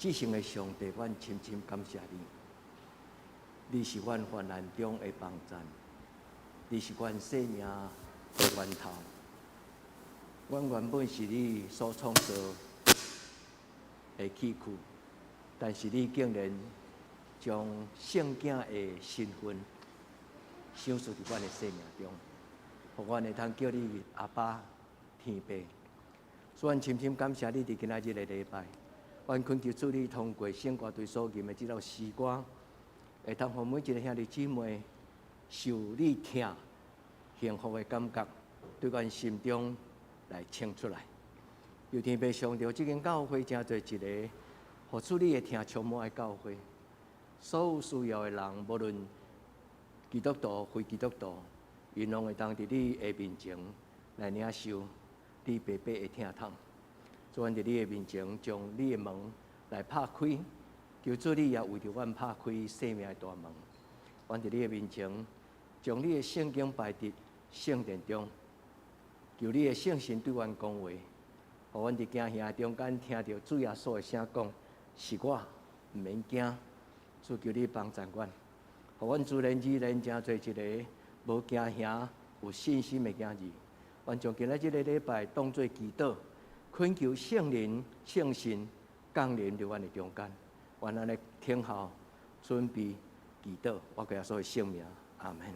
至圣的上帝，阮深深感谢你。你是阮患难中的帮站，你是阮生命的源头。阮原本是你所创造的器躯，但是你竟然将圣子的身份享受伫阮的生命中，互阮会通叫你阿爸天父。所以，阮深深感谢你伫今仔日的礼拜。阮恳求主你通过圣歌队所吟的这首诗歌，会通互每一个兄弟姊妹受你听幸福的感觉，对阮心中来请出来。有天父上帝，这间教会真做一个，互主你的听充满的教会。所有需要的人，无论基督徒非基督徒，因拢会当伫你的面前来领受你白白的听筒。主，阮伫你的面前，将你的门来拍开，求主你也为着阮拍开生命的大门。阮伫你的面前，将你的圣经摆伫圣殿中，求你的圣神对阮讲话，互阮伫惊吓中间听到主耶稣的声讲：是我，毋免惊。主求你帮助阮，互阮自然而然真做一个无惊吓、有信心的囝儿。阮将今仔日个礼拜当作祈祷。恳求圣灵、圣神降临伫阮的中间，阮安尼听候准备祈祷，我给耶稣的圣名，阿门。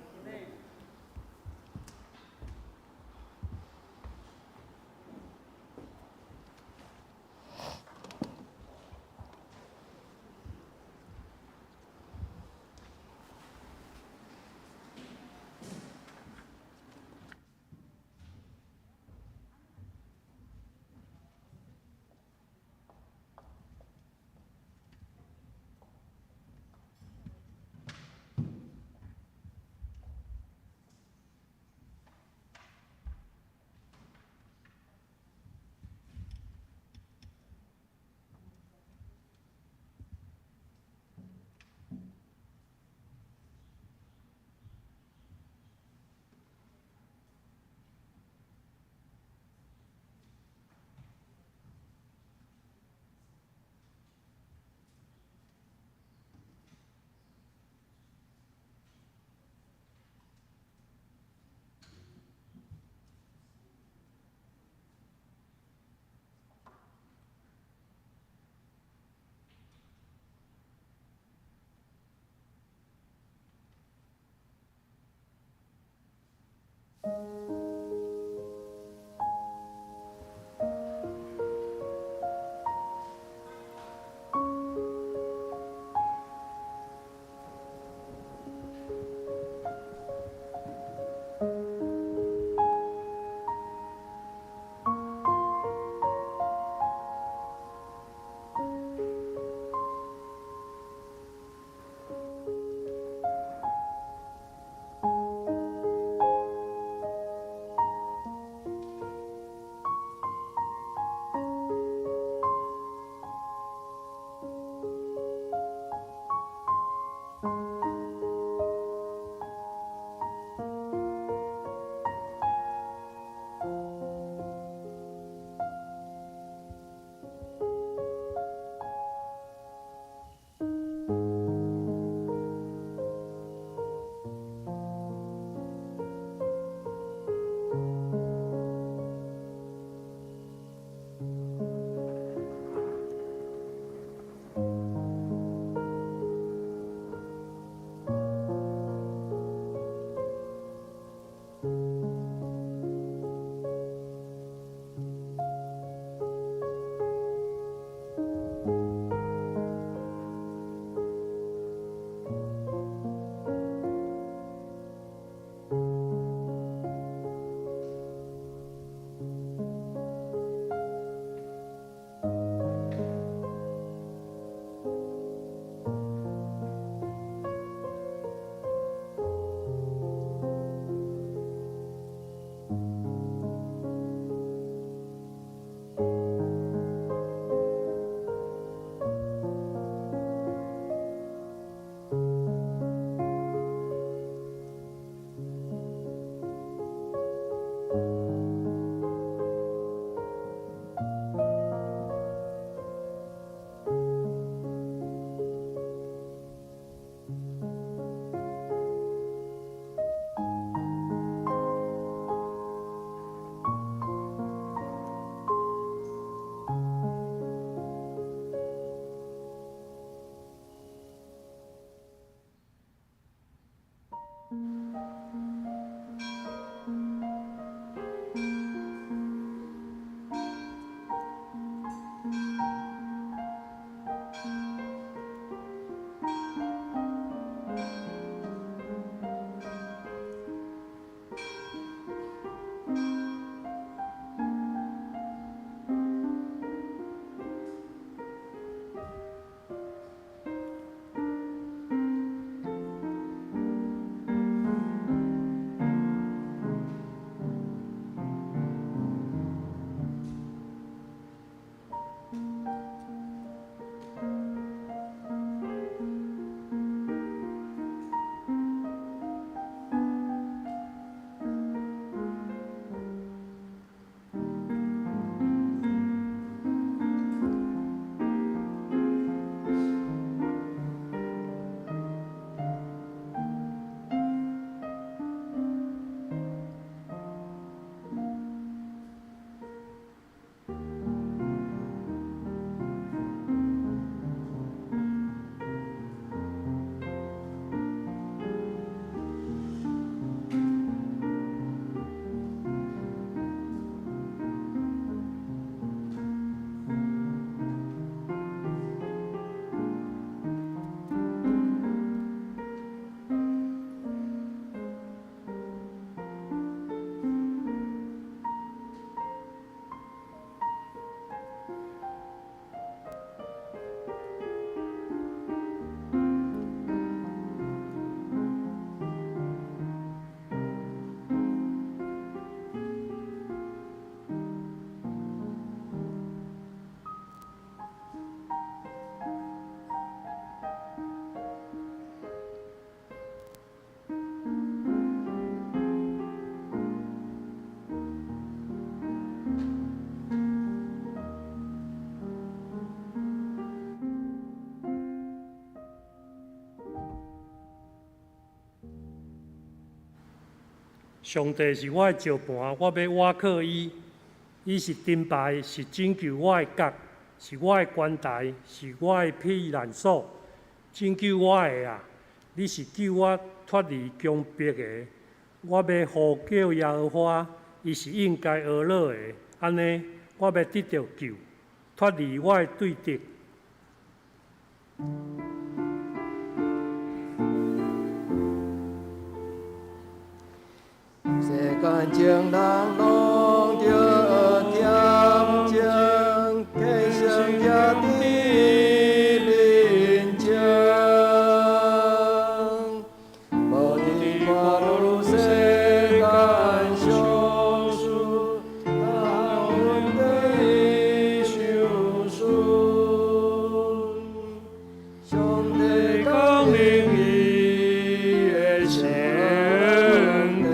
上帝是我的石盘，我要倚靠伊。伊是盾牌，是拯救我的角，是我的关台，是我的避难所。拯救我的啊！你是救我脱离强迫的。我要呼叫耶和华，伊是应该而乐的。安尼，我要得到救，脱离我的对敌。世间情人拢着恬静，气声也伫面前。无伫看入世间相思，但阮地相顺。上帝讲明伊的圣地。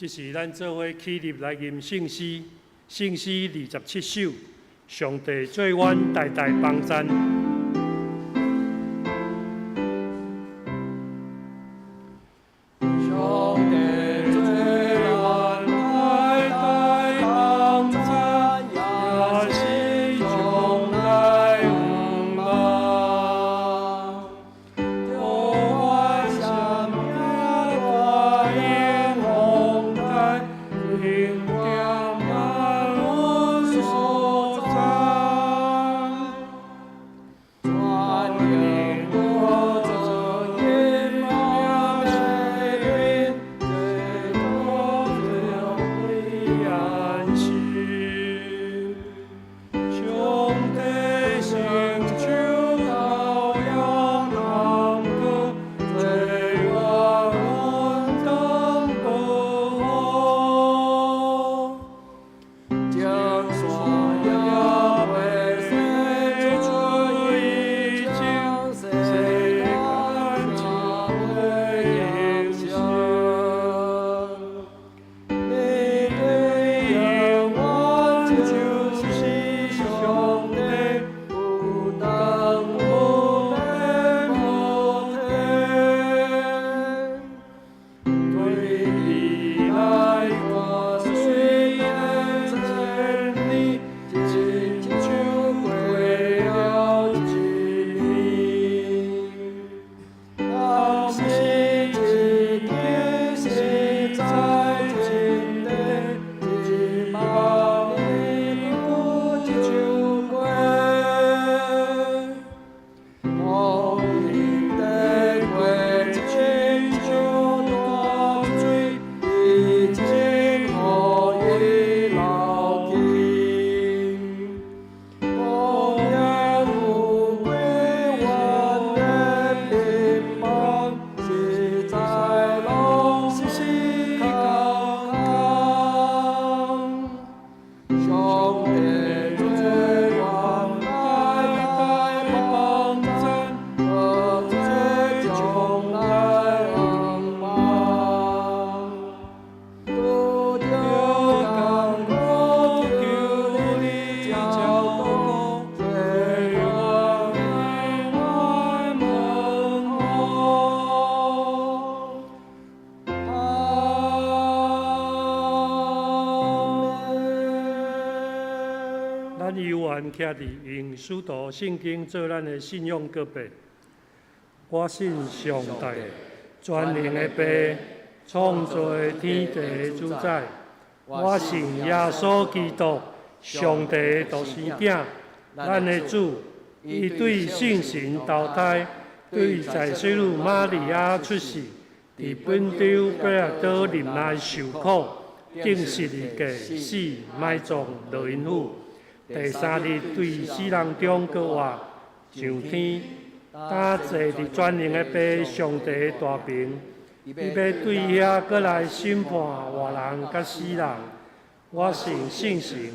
这是咱做伙起立来吟圣诗，圣诗27首，上帝做阮代代帮赞。徛伫用使徒圣经做咱的信仰告白。我信上帝，全能的爸，创造天地的主宰。我信耶稣基督，上帝的独生囝，咱的主。伊对圣神投胎，对在水女玛利亚出世，伫本州彼拉多林内受苦，定12个死，埋葬落阴府。第3日对死人中搁活，上天，搭坐伫全能的爸上帝的大屏，伊要对遐搁来审判活人甲死人。我信圣神，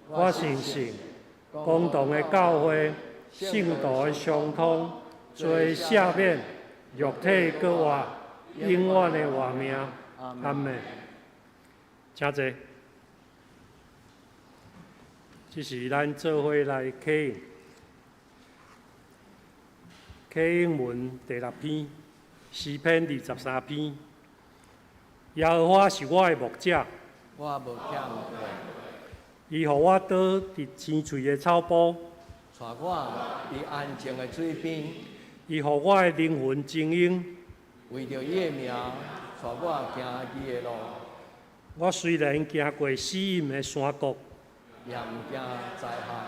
我信神，公堂的教会，圣徒的相通，罪赦免，肉体搁活，永远的活命。阿门。请坐。这是咱做伙来启应文第6篇，诗篇23篇。耶和华是我的牧者，我无欠过，伊互我倒伫青翠的草坡，带我伫安静的水边，伊互我的灵魂静养。为着伊的名，带我行伊的路，我虽然行过死荫的山谷，也毋惊灾害。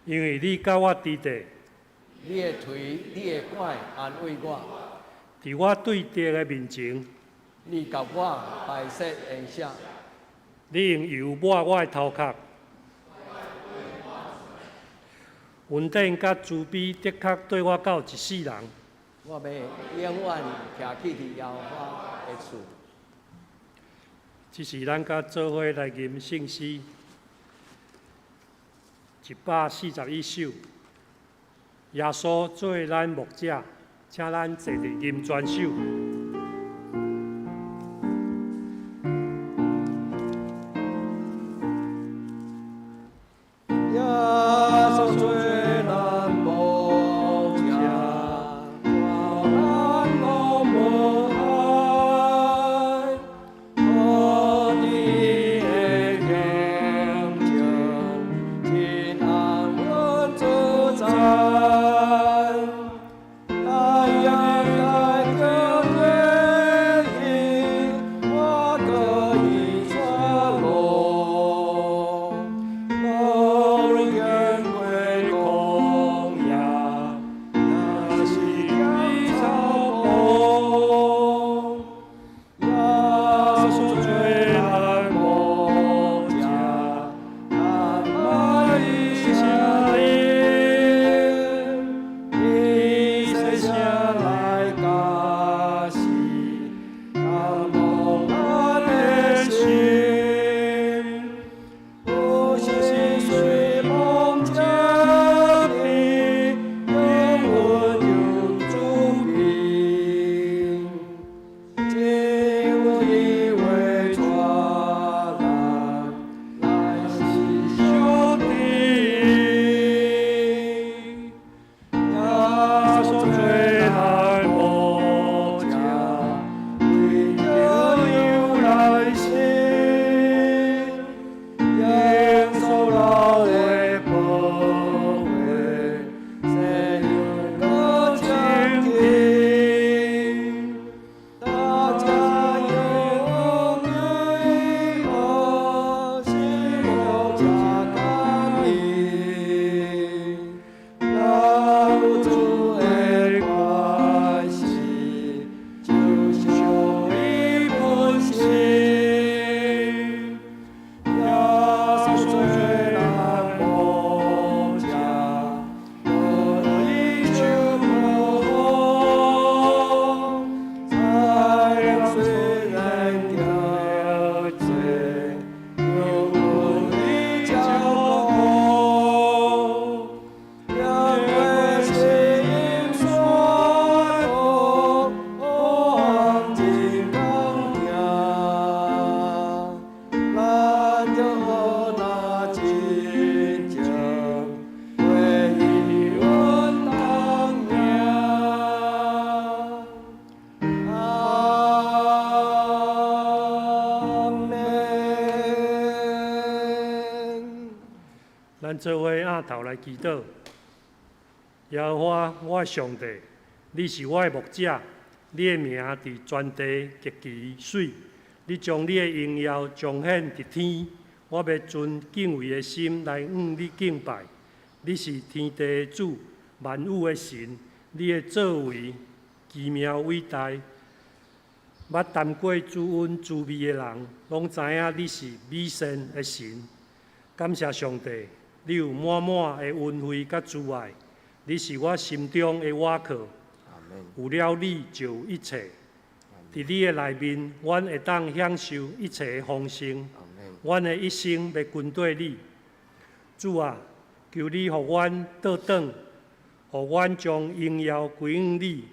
因为你甲我伫地，你的腿、你的拐安慰我，伫我对敌的面前，你甲我白色颜色，你用油抹我的头壳。恩典甲慈悲的确对我到一世人。我要永远徛起伫耶和华的厝。这是咱甲做伙来吟圣诗141首。耶稣做咱牧者，请咱坐伫吟全首。咱做伙仰头来祈祷。耶和华，我的上帝，你是我的牧者，你的名伫全地极其水。你将你的荣耀彰显伫天，我要存敬畏的心来向你敬拜。你是天地的主，万有的神，你的作为奇妙伟大。捌谈过主恩滋味的人，拢知影你是美善的神。感谢上帝，你有满满的恩惠甲慈爱，你是我心中的倚靠。有了你就有一切。伫你的内面，阮会当享受一切的丰盛。阮的一生要跟对你。主啊，求你互阮倒转，互阮将荣耀归于你。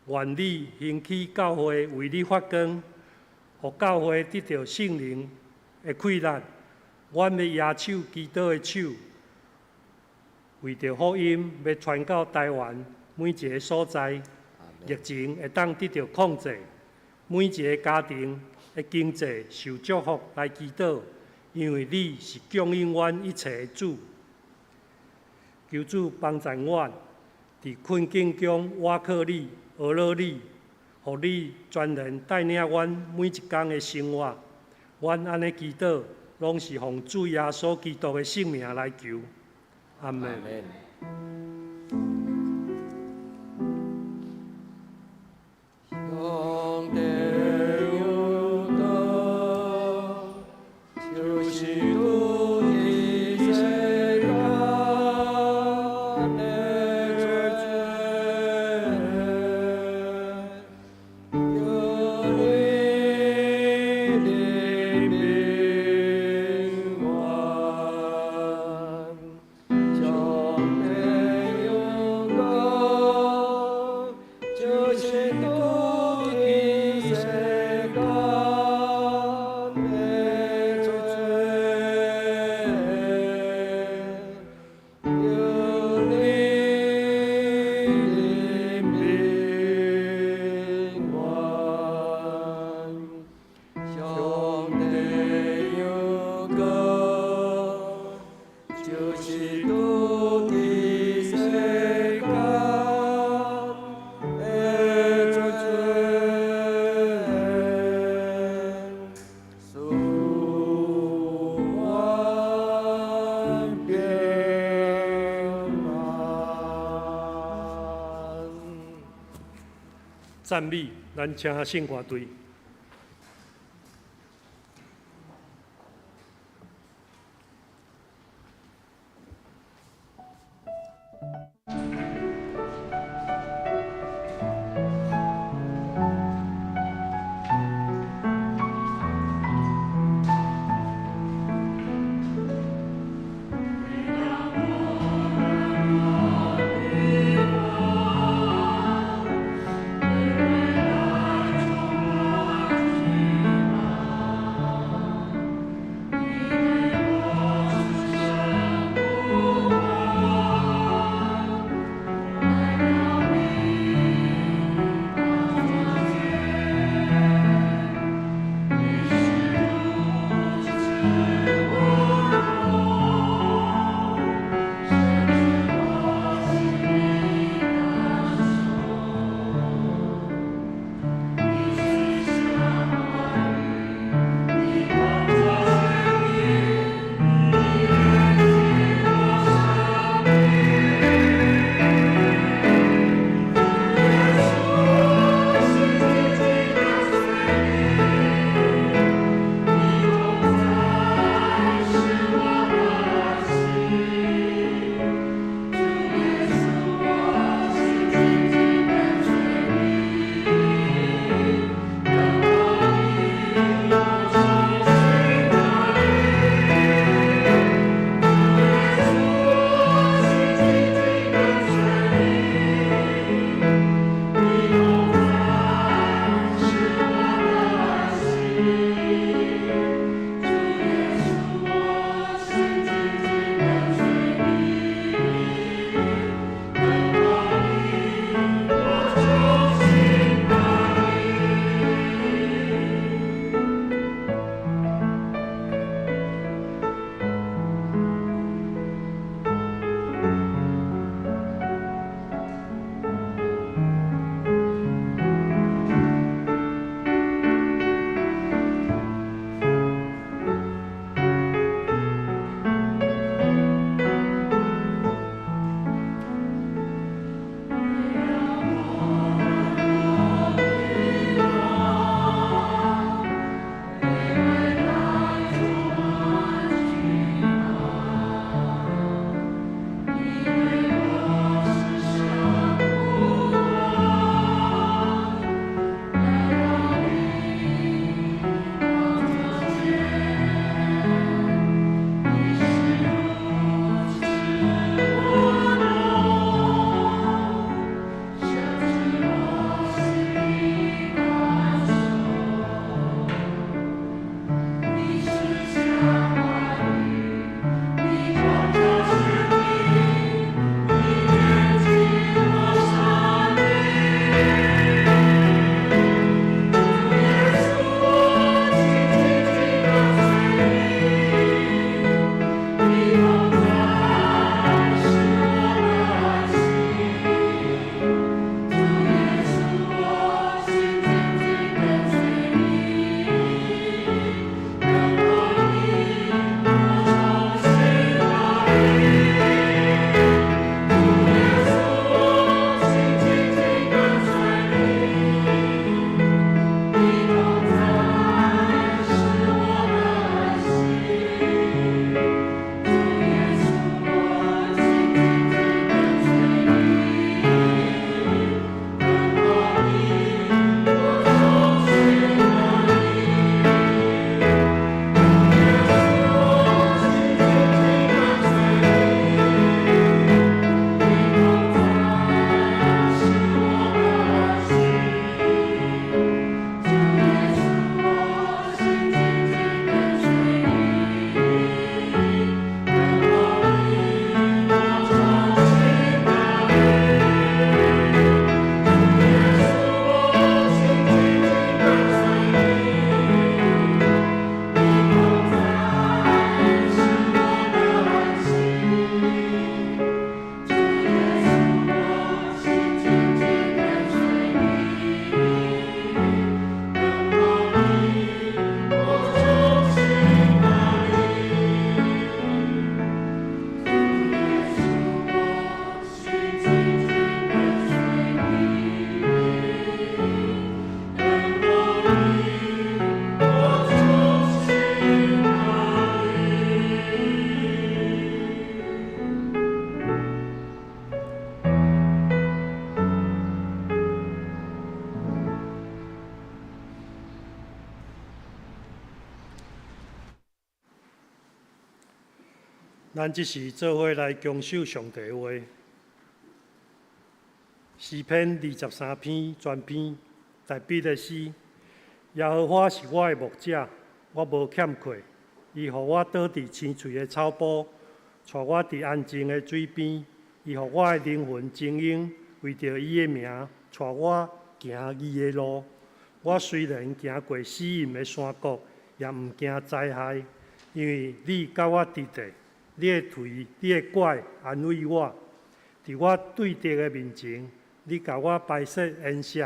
愿你兴起教会为你发光，互教会得到圣灵的馈纳，阮要亚手基督的手，为着福音要传到台湾每一个所在，疫情会当得到控制，每一个家庭的经济受祝福来祈祷，因为你是供应阮一切的主。求主帮助阮，伫困境中倚靠你、学乐你，互你全然带领阮每一天的生活。阮安尼祈祷，拢是奉主耶稣基督的圣名来求。阿门。上帝有道，就是主的世间的主，有你的平安。上帝有道，就是主的世间的主，有你的平安。上帝有道，就是主的世间的主，使阮平安。赞美，咱请圣歌队。我咱即时做伙来恭守上帝的话。诗篇23篇全篇大笔的诗：耶和华是我的牧者，我无欠缺。伊互我倒伫青翠的草坡，带我伫安静的水边。伊互我的灵魂精英，为着伊的名，带我行伊的路。我虽然行过死荫的山谷，也毋惊灾害，因为你甲我伫地，你的腿、你的拐安慰我。伫我对敌的面前，你甲我摆设筵席，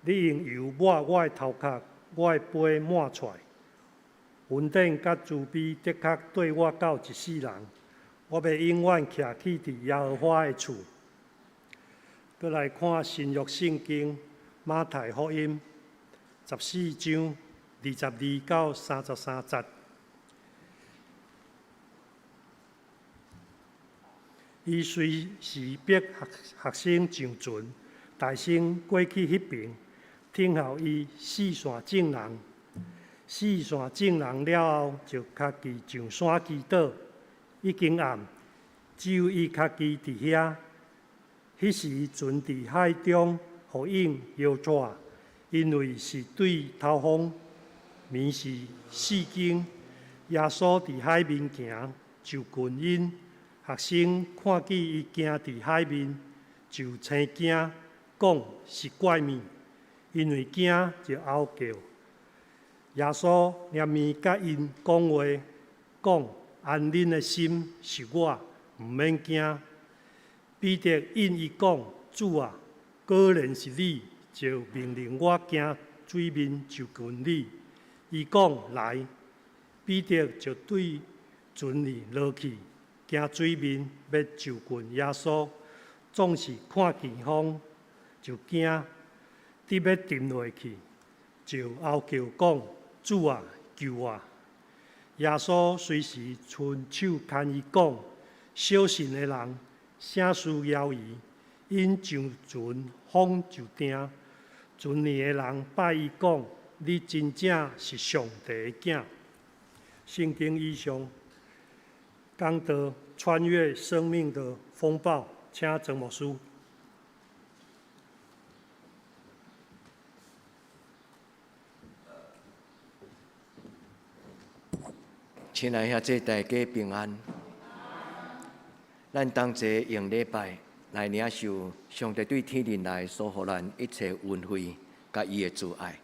你用油抹我的头壳，我的杯满出。恩典甲慈悲的确对我到一世人，我要永远徛起伫耶和华的厝。再来看新约圣经马太福音14章22到33节。伊随时逼学生上船，大声过去迄边，听候伊四散众人。四散众人了后，就家己上山祈祷。已经暗，只有伊家己伫遐。迄时船伫海中，互影摇拽，因为是对头风，暝是四更。耶稣伫海面行，就群因。学生看见伊行伫海面，就生惊，讲是怪物，因为惊就嗷叫。耶稣连面甲因讲话，讲安恁的心是我，毋免惊。彼得应伊讲：主啊，果然是你，就命令我行水面就近你。伊讲来，彼得就对船里落去。行水面要就近耶稣，总是看见风就惊，伫要沉落去，就嗷叫讲：主啊，救我！耶稣随时伸手牵伊讲：小信的人，啥事要伊？因上船，风就停。船里的人拜伊讲：你真正是上帝的囝。圣经以上。讲到穿越生命的风暴，请郑牧师。亲爱兄弟大家平安。咱同齐用礼拜来领受上帝对天人来所予咱一切恩惠，甲伊的慈爱。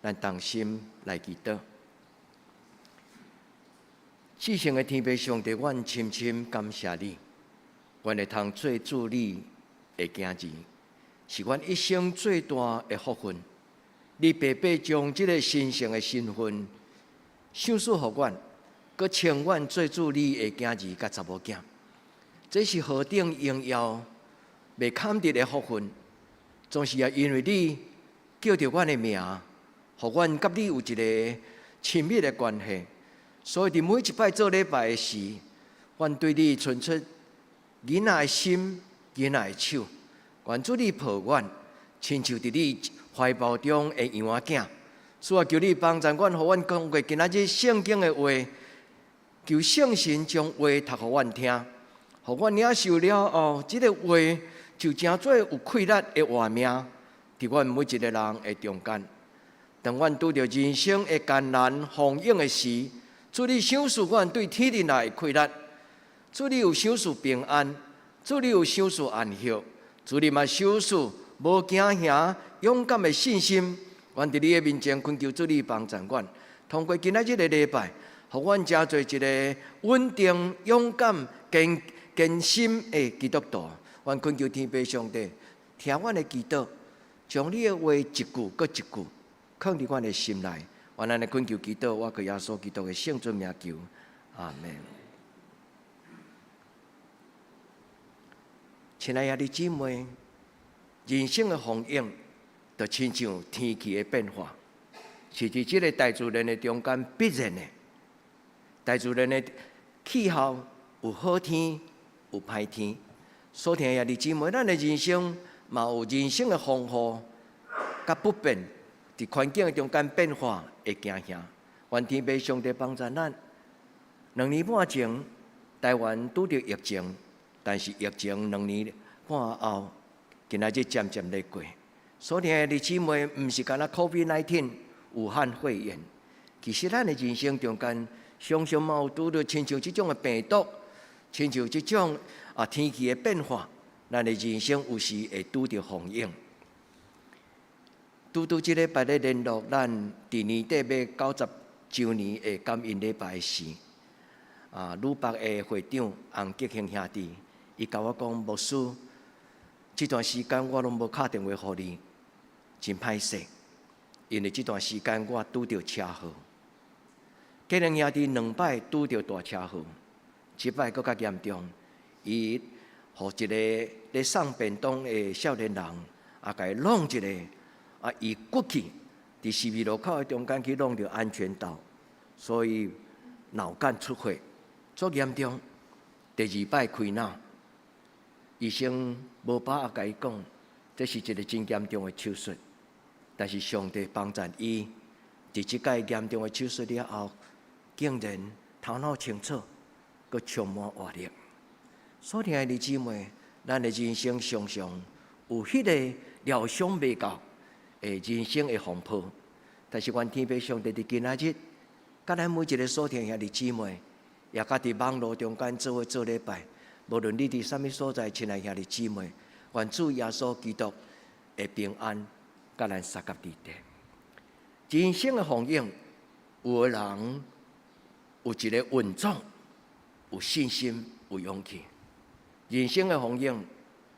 咱同心来祈祷。至圣的天父上帝，阮深深感谢你，阮会通做主你的囝儿，是阮一生最大的福分。你白白将这个神圣的身份赏赐予阮，佮称阮做主你的囝儿甲查某囝，这是何等荣耀、未堪得的福分！总是也因为你叫着阮的名，互阮甲你有一个亲密的关系。所以，伫每一摆做礼拜的时，阮对你伸出囡仔的心、囡仔的手，愿主你抱阮，亲像伫你怀抱中的羊仔囝。主啊，求你帮助阮，互阮讲过今仔日圣经的话，求圣神将话读互阮听，互阮领受了后，这个话就真做有气力的活命，伫阮每一个人的中间。当阮拄着人生的艰难、风涌的时，主你赏赐阮对天人来的气力，主你有赏赐平安，主你有赏赐安息，主你嘛赏赐无惊吓、勇敢的信心。阮伫你的面前恳求主你帮助阮，通过今仔日的礼拜，互阮真做一个稳定、勇敢、坚心的基督徒。阮恳求天父上帝听阮的祈祷，将你的话一句搁一句放伫阮的心内。我咱的恳求祈祷，我靠耶稣基督的圣尊名求，阿门。亲爱的弟兄姊妹，人生的风涌，就亲像天气的变化，是伫这个大自然的中间必然的。大自然的气候有好天，有歹天。所听的弟兄姊妹，咱的人生嘛有人生的丰富，甲不便。伫环境中间变化会惊吓，愿天父上帝帮助咱。2年半前，台湾拄着疫情，但是疫情2年半后，今仔日渐渐咧过。所以弟姊妹，毋是干那 COVID-19 武汉肺炎，其实咱的人生中间，常常嘛有拄着亲像即种的病毒，亲像即种天气的变化，咱的人生有时会拄着风影。拄即礼拜咧联络咱伫年底要90周年的感恩礼拜时，女北的会长洪吉兴兄弟，伊甲我讲，牧师，这段时间我拢无打电话给你，真歹势，因为这段时间我拄着车祸。吉兴兄弟2摆拄着大车祸，这摆搁较严重，伊互一个咧送便当的少年人，甲伊弄一个。伊骨去伫四味路口的中间去弄着安全岛，所以脑干出血，足严重。第2摆开脑，医生无把握甲伊讲，这是一个真严重的手术。但是上帝帮助伊，伫即届严重的手术了后，竟然头脑清楚，佮充满活力。所以，弟兄姊妹，咱的人生常常有迄个疗伤未够。人生的风波，但是愿天父上帝伫今仔日，甲咱每一个所听兄弟姊妹，也甲伫网络中间做伙做礼拜，无论你伫啥物所在，亲爱兄弟姊妹，愿主耶稣基督的平安，甲咱三甲伫地。人生的风景，有的人有一个稳重，有信心，有勇气。人生的风景，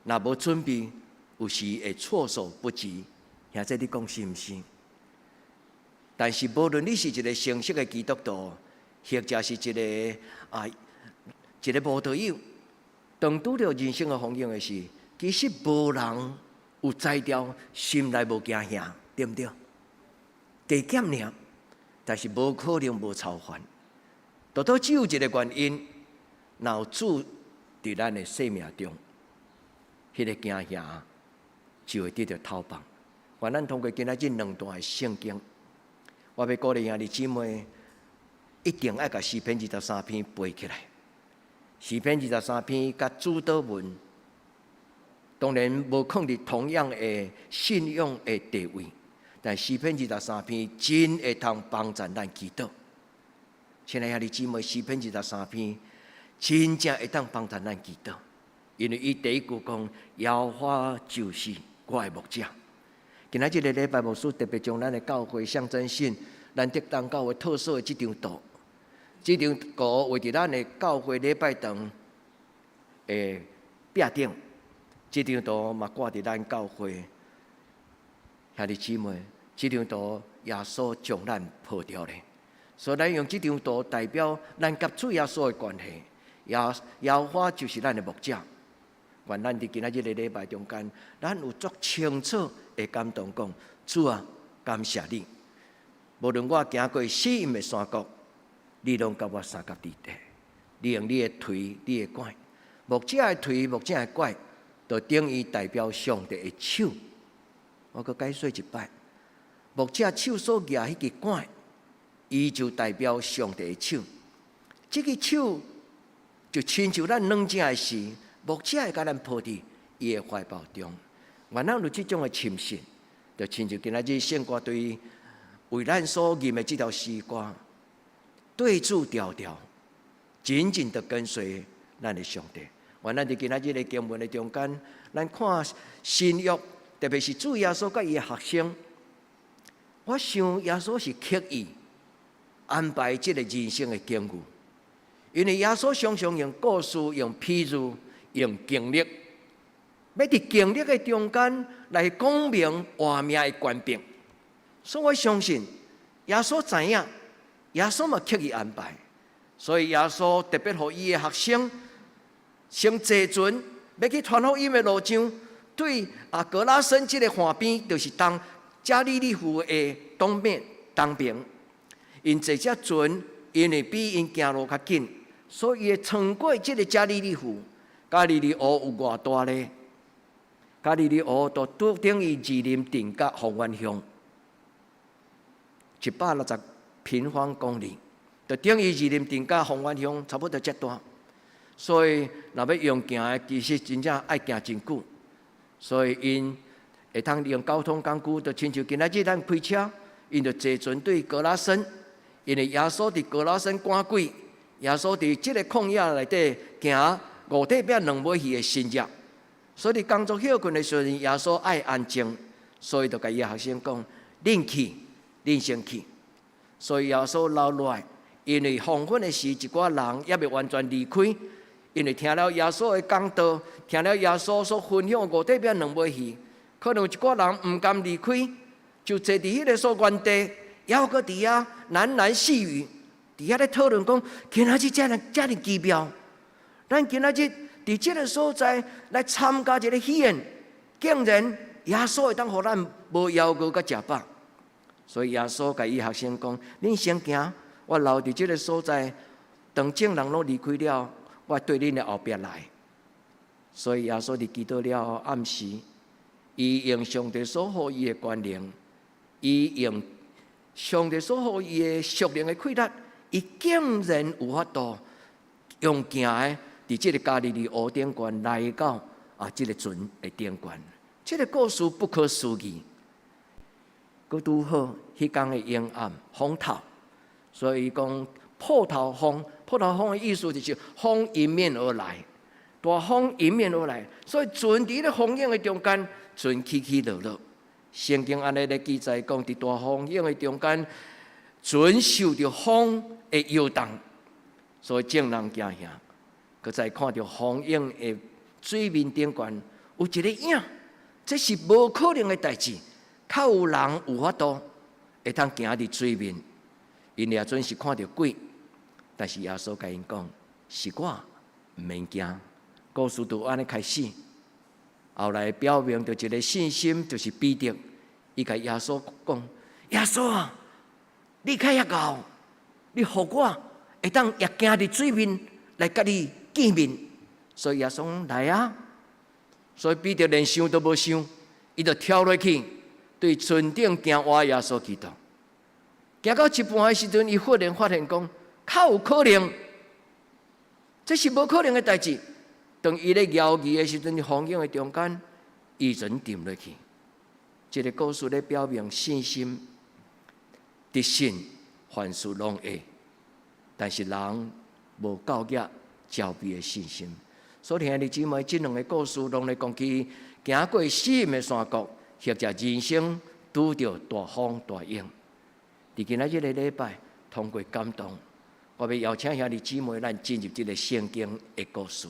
若无准备，有时会措手不及。兄弟，你讲是毋是？但是无论你是一个成熟的基督徒，或者是一个无道友，当拄着人生的风景的时，其实无人有才调，心内无惊吓，对不对？加减尔，但是无可能无操烦。多多只有一个原因，若有主伫咱的生命中，迄个惊吓就会得到逃放。愿咱通过今仔日2段的圣经，我要鼓励兄弟姊妹，一定要甲诗篇23篇背起来。诗篇23篇甲主祷文，当然无抗伫同样的信仰的地位，但诗篇23篇真会通帮助咱祈祷。亲爱兄弟姊妹，诗篇23篇真正会当帮助咱祈祷，因为伊第一句讲：耶和华就是我的牧者。今仔日的礼拜牧师特别将咱的教会象征性，咱德东教会特色的这张图，这张图为伫咱的教会礼拜堂的壁顶，这张图嘛挂伫咱教会兄弟姊妹，这张图耶稣将咱抱着咧，所以咱用这张图代表咱甲主耶稣的关系，耶和华就是咱的牧者。愿咱伫今仔日的礼拜中间，咱有足清楚的感动讲：主啊，感谢你！无论我行过死荫的山谷，你拢甲我三脚伫地。你用你的腿、你的拐，牧者的腿、牧者的拐，就等于代表上帝的手。我阁解说一摆，牧者手所举迄个拐，伊就代表上帝的手。这个手就亲像咱软正的时。牧者会甲咱抱伫伊的怀抱中，愿咱有这种的深信，就亲像今仔日圣歌对为咱所吟的这条诗歌，对主调调，紧紧地跟随咱的上帝。愿咱伫今仔日的经文的中间，咱看新约，特别是主耶稣甲伊的学生，我想耶稣是刻意安排这个人生的境遇，因为耶稣常常用故事、用譬喻。用经历，要伫经历的中间来讲明活命的权柄。所以我相信，耶稣知影，耶稣嘛刻意安排。所以耶稣特别予伊的学生，先坐船要去传福音的路上，对格拉森这个岸边，就是当加利利湖的东边，因坐只船，因为比因行路较紧，所以会穿过这个加利利湖。加利利湖有偌大呢？加利利湖就等于二林镇甲凤原乡160平方公里，就等于二林镇甲凤原乡差不多这大。所以若要用行的，其实真正爱行真久。所以因会通利用交通工具，就亲像今仔日咱开车，因就坐船对哥拉森，因为耶稣伫哥拉森赶鬼，耶稣伫即个旷野内底行5块饼2尾鱼的新约。所以工作休困的时阵，耶稣爱安静，所以就甲伊学生讲：恁去，恁先去。所以耶稣留落来，因为黄昏的时，一寡人也未完全离开。因为听了耶稣的讲道，听了耶稣所分享5块饼2尾鱼，可能有一寡人唔甘离开，就坐伫迄个所原地，还有个伫遐喃喃细语，伫遐咧讨论讲，今仔日遮尔奇妙，咱今仔日伫即个所在来参加一个喜宴，竟然耶稣会当互咱无邀过甲食饱，所以耶稣甲伊学生讲：恁先行，我留伫即个所在，等众人拢离开了。我对恁的后壁来，所以耶稣伫祈祷了后暗时，伊用上帝所予伊的权能，伊用上帝所予伊的属灵的气力，伊竟然有法度用行的伫即个加利利湖顶悬来到即个船的顶悬。即个故事不可思议。佮拄好迄天的阴暗风头，所以讲破头风。破头风的意思就是风迎面而来，大风迎面而来，所以船伫咧风影的中间，船起起落落。圣经安尼咧记载讲，伫大风影的中间，船受着风的摇动，所以众人惊吓。佮再看到风影的水面顶悬有一个影，这是无可能的代志，较有人有法度会通行伫水面，因也准是看到鬼。但是耶稣甲因讲：是我，毋免惊。故事就安尼开始，后来表明着一个信心，就是彼得。伊甲耶稣讲：耶稣啊，你较也高，你互我会当也行伫水面来甲你见面。所以耶稣讲：来啊！所以彼得连想都无想，伊就跳落去，对船顶行活耶稣祈祷。行到一半的时阵，伊忽然发现讲：较有可能，这是无可能的代志。当伊咧摇曳的时阵，风影的中间，伊人沉落去。这个故事咧表明信心，得信凡事拢会，但是人无够额照备的信心。所以兄弟姊妹，这两个故事拢咧讲起行过死荫的山谷，或者人生拄着大风大影。伫今仔日个礼拜，通过感动。我要邀请兄弟姊妹，咱进入这个圣经的故事。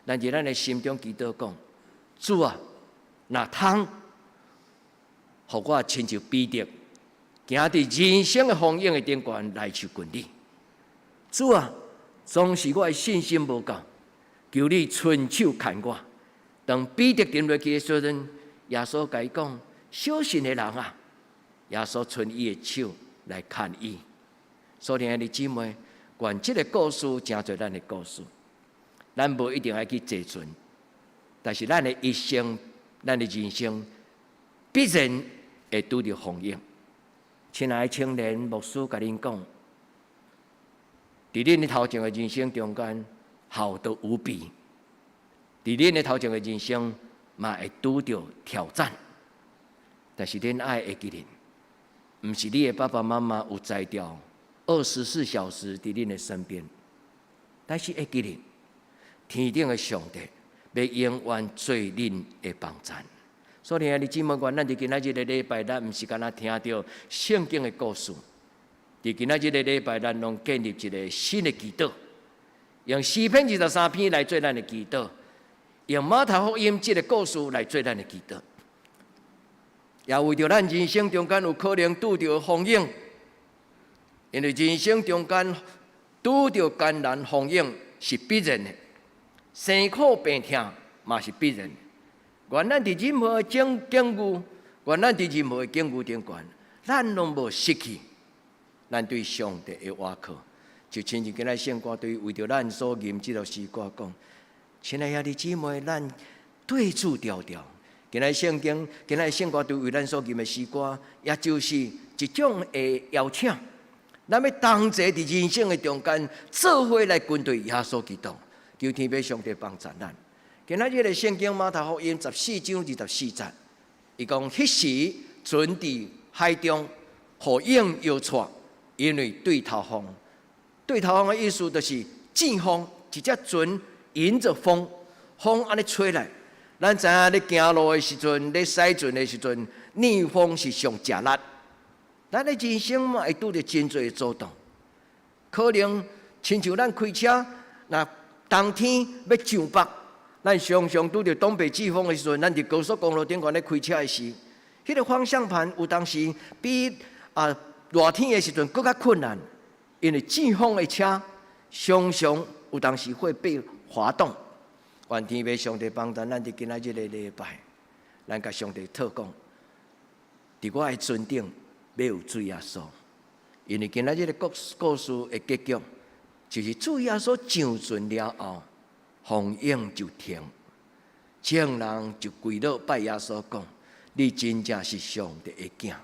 咱伫咱的心中祈祷讲：主啊，若通，互我亲像彼得，行伫人生的风影的顶悬来求滚你。主啊，总是我的信心无够，求你伸手牵我。当彼得沉落去的时阵，耶稣甲伊讲：小心的人啊！耶稣伸伊的手来牵伊。所以兄弟姊妹。原这个故事真侪咱的故事，咱无一定要去坐船，但是咱的一生、咱的人生必然会拄着风影。亲爱的青年，牧师甲恁讲，伫恁的头前的人生中间，好得无比；伫恁的头前的人生，嘛会拄着挑战。但是恁爱会记得，毋是你的爸爸妈妈有才调。24小时伫恁的身边，但是会记得天顶的上帝要永远做恁的帮衬。所以兄弟姊妹，咱伫今仔日的礼拜，咱毋是干那听到圣经的故事，伫今仔日的礼拜，咱拢建立一个新的祈祷，用诗篇23篇来做咱的祈祷，用马太福音这个故事来做咱的祈祷，也为着咱人生中间有可能拄着风影。因为人生中间拄着艰难风影是必然的，生苦病痛嘛是必然的。愿咱伫任何境遇，愿咱伫任何境遇顶悬，咱拢无失去咱对上帝的倚靠。就亲像今仔圣歌对为着咱所吟这条诗歌讲：亲爱兄弟姊妹，咱对主调调。今仔圣经，今仔圣歌对为咱所吟的诗歌，也就是一种的邀请。咱要同齐伫人生的中间，做伙来跟对耶稣基督，求天父上帝帮助咱。今仔日的圣经马太福音14章24节，伊讲：迄时船伫海中，互影摇掣，因为对头风。对头风的意思就是正风，一只船迎着风，风安尼吹来。咱知影咧行路的时阵，咧驶船的时阵，逆风是上吃力。咱的人生嘛会拄着真侪阻挡，可能亲像咱开车，若冬天要上北，咱常常拄着东北季风的时阵，咱伫高速公路顶悬咧开车的时，迄个方向盘有当时比热天的时阵更较困难，因为季风的车常常有当时会被滑动。愿天父上帝帮助咱伫今仔日的礼拜，咱甲上帝讨讲，伫我的船顶要有主耶稣，因为今仔日的故事的结局，就是主耶稣上船了后，风影就停，众人就跪倒拜耶稣讲：你真正是上帝的囝，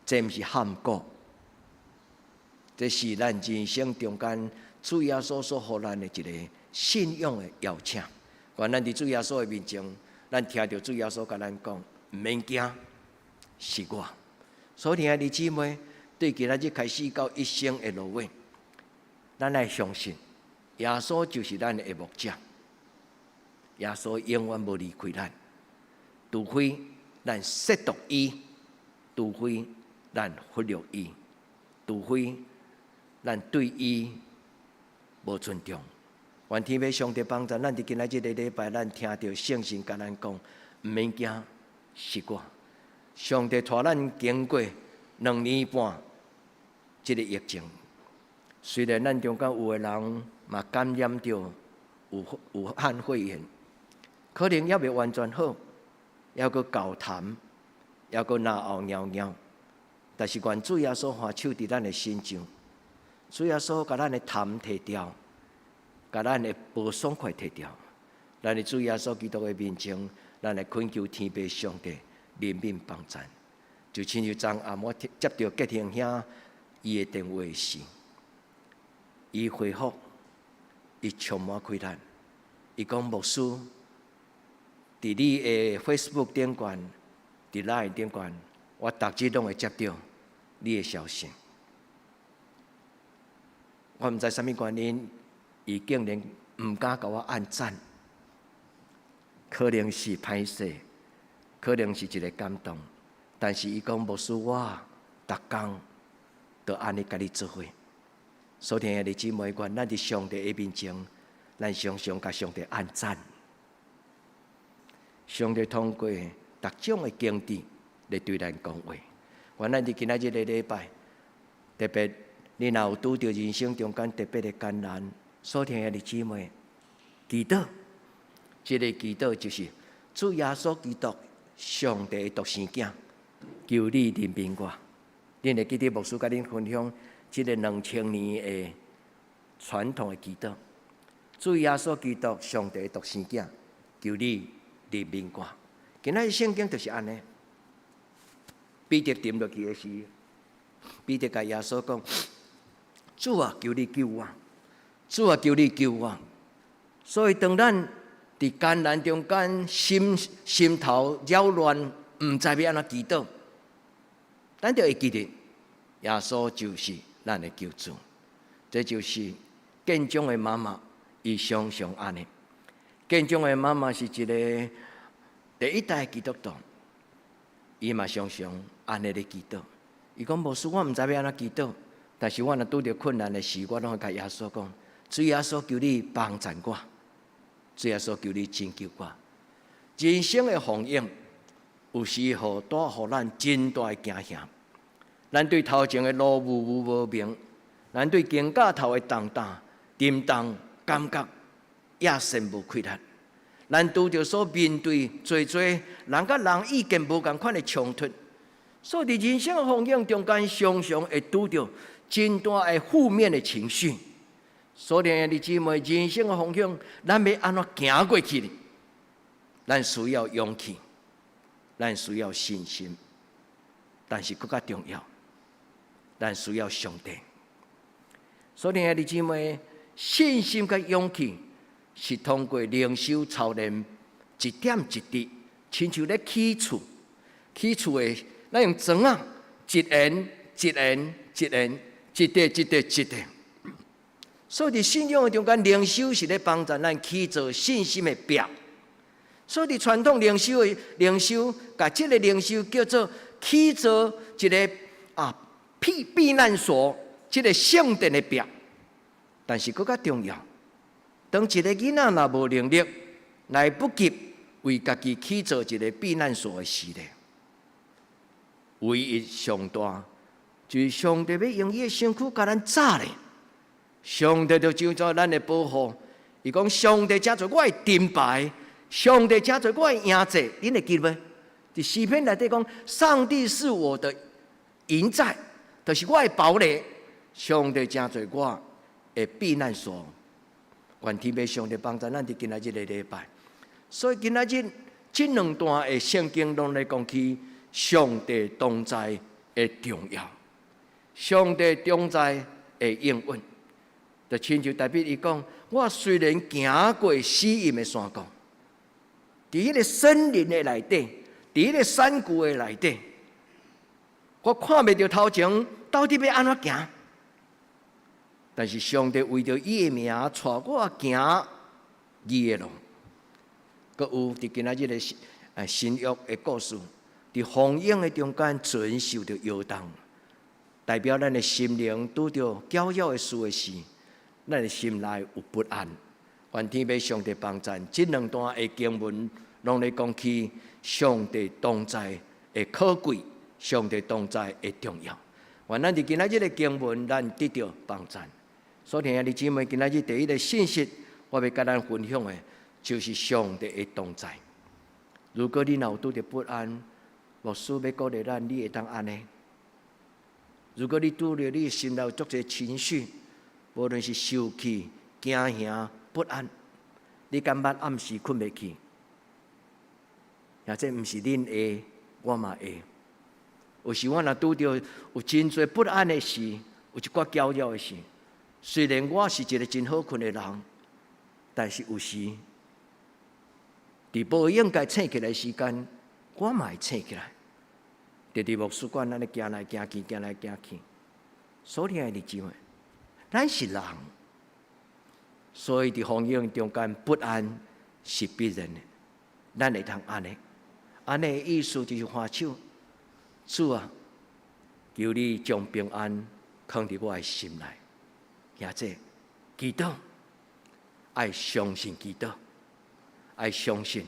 这毋是喊过，这是咱人生中间主耶稣所予咱的一个信仰的邀请。愿咱伫主耶稣的面前，咱听到主耶稣甲咱讲：毋免惊，是我。所以，兄弟姊妹，对今仔日开始到一生的路尾，咱来相信，耶稣就是咱的牧者。耶稣永远无离开咱，除非咱亵渎伊，除非咱忽略伊，除非咱对伊无尊重。愿天父上帝帮助咱伫今仔日的礼拜，咱听到圣神甲咱讲：毋免惊，是我。上帝带咱经过2年半这个疫情，虽然咱中间有的人嘛感染到武汉肺炎，可能也未完全好，还阁交谈，还阁拿后尿尿，但是愿主耶稣下手伫咱的身上，主耶稣甲咱的痰摕掉，甲咱的无爽快摕掉，咱的主耶稣基督的面前，咱来恳求天父上帝怜悯帮助，就亲像昨暗我接到吉兄兄伊的电话时，伊回复，伊充满开咱，伊讲牧师，伫你的 Facebook 顶悬，伫 Line 顶悬，我逐日拢会接到你的消息。我毋知啥物原因，伊竟然毋敢甲我按赞，可能是歹势。可能是一个感动，但是伊讲牧师，我逐工都安尼甲你做伙。所听的姊妹，愿咱伫上帝的面前，咱常常甲上帝按赞。上帝通过各种的经典来对咱讲话。愿咱伫今仔日的礼拜，特别你若有拄着人生中间特别的艰难，所听的姊妹，祈祷，这个祈祷就是主耶稣基督。上帝的独生囝，求你怜悯我。恁会记得牧师甲恁分享这个2000年的传统的祈祷。主耶稣基督，上帝的独生囝，求你怜悯我。今仔日圣经就是安尼。彼得沉落去的时，彼得甲耶稣讲：主啊，求你救我！主啊，求你救我！所以当咱伫艱難中間，心頭擾亂，毋知要安怎祈禱，咱就會記得耶穌就是咱的救主。這就是建中的媽媽，伊常常安尼。建中的媽媽是一個第一代基督徒，伊嘛常常安尼咧祈禱。伊講牧師，我毋知要安怎祈禱，但是我若拄着困難的時，我攏會甲耶穌講：主耶穌，求你幫助我。主耶穌求你拯救我。人生的風影，有時候帶予咱真大的驚嚇。咱對頭前的路無明，咱對肩胛頭的重擔、沉重感覺，也甚無氣力。咱拄着所面對多人甲人意見無共款的衝突，所以人生的風影中間，常常會拄着真大的負面的情緒。所以，兄弟姊妹，人生的方向，咱要安怎行过去呢？咱需要勇气，咱需要信心，但是更加重要，咱需要上帝。所以，兄弟姊妹，信心甲勇气是通过灵修操练，一点一滴，亲像咧起厝，起厝的，咱用砖啊，一言一言一言，一块一块一块。所以，信仰的中间，灵修是咧帮助咱起造信心的壁。所以，传统灵修的灵修，把这个灵修叫做起造一个避难所，这个圣殿的壁。但是，更加重要，当一个囡仔若无能力，来不及为家己起造一个避难所的时咧，唯一上大，就是上帝要用伊的身躯甲咱扎咧。上帝就照做咱的保护，伊讲上帝加做我的盾牌，上帝加做我的营寨，恁会记无？伫诗篇内底讲，上帝是我的营寨，就是我的堡垒。上帝加做我的避难所。愿天父上帝帮助咱伫今仔日的礼拜。所以今仔日这两段的圣经拢来讲起上帝同在的重要，上帝同在的应允。就亲像代表伊讲，我虽然行过死荫的山谷，伫迄个森林的内底，伫迄个山谷的内底，我看袂到头前到底要安怎行。但是上帝为着伊的名，带我行伊的路。阁有伫今仔日的新约的故事，伫风影的中间，遵守着摇动，代表咱的心灵拄着搅扰的事的时。咱的心内有不安，愿天父上帝帮助。这两段的经文，拢来讲起上帝同在的可贵，上帝同在的重要。愿咱伫今仔日的经文，咱得到帮助。所以，兄弟姊妹，今仔日第一个信息，我要甲咱分享的，就是上帝的同在。如果你若有拄着不安，牧师要鼓励咱，你会当安尼。如果你拄着你心内有足侪情绪，无论是受气、惊吓、不安，你感觉暗时困袂去，也这毋是恁会，我嘛会。有时我若拄着有真侪不安的事，有一寡搅扰的事，虽然我是一个真好困的人，但是有时伫无应该醒起来的时间，我嘛会醒起来。直伫牧师馆，咱咧行来行去，行来行去。所以兄弟姊妹，咱是人，所以伫风影中间不安是必然的。咱会通安尼，安尼的意思就是喊手，主啊，求你将平安放伫我的心内。也这祈祷，爱相信祈祷，爱相信，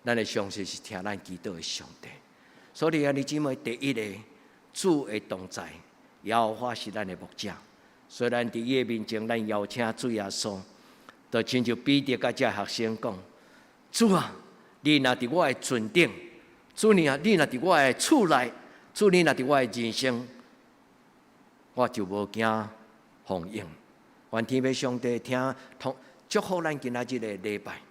咱的相信是听咱祈祷的上帝。所以兄弟姊妹，第一个主的同在，耶和华是咱的牧者。虽然伫伊的面前，咱邀请主耶稣，就亲像彼得甲这学生讲：主啊，你若伫我的船顶，主你若伫我的厝内，主你若伫我的人生，我就无惊风影。愿天父上帝听祝福咱今仔日的礼拜，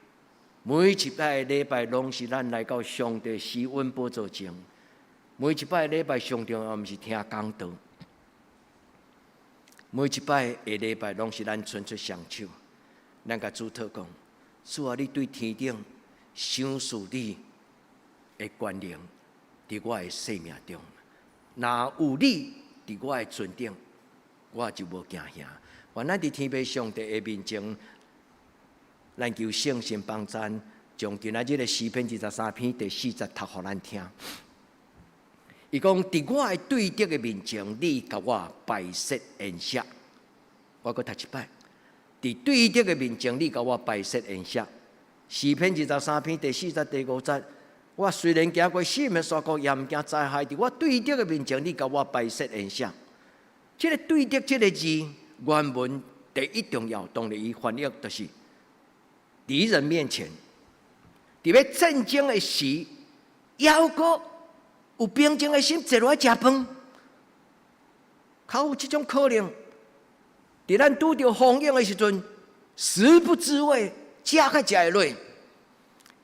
每一摆的礼拜拢是咱来到上帝施恩宝座前。每一摆的礼拜上重要，毋是听讲道。每一摆的礼拜，拢是咱伸出双手，咱甲主祷讲：主啊，你对天顶赏赐你的权能，伫我的生命中，若有你伫我的船顶，我就无惊吓。愿咱伫天父上帝的面前，咱求圣神帮助，将今仔日的诗篇23篇第4节读互咱听。伊讲：伫我的对敌的面前，你甲我摆设筵席。我搁读一摆：伫对敌的面前，你甲我摆设筵席。诗篇23篇第4节第5节。我虽然行过死荫的山谷，也毋惊灾害。伫我对敌的面前，你甲我摆设筵席。这个对敌这个字，原文第一重要，当然伊翻译就是敌人面前，伫要战争的时，犹阁有平静的心坐落来食饭，较有这种可能。伫咱拄着风影的时阵，食不知味，食较食会落。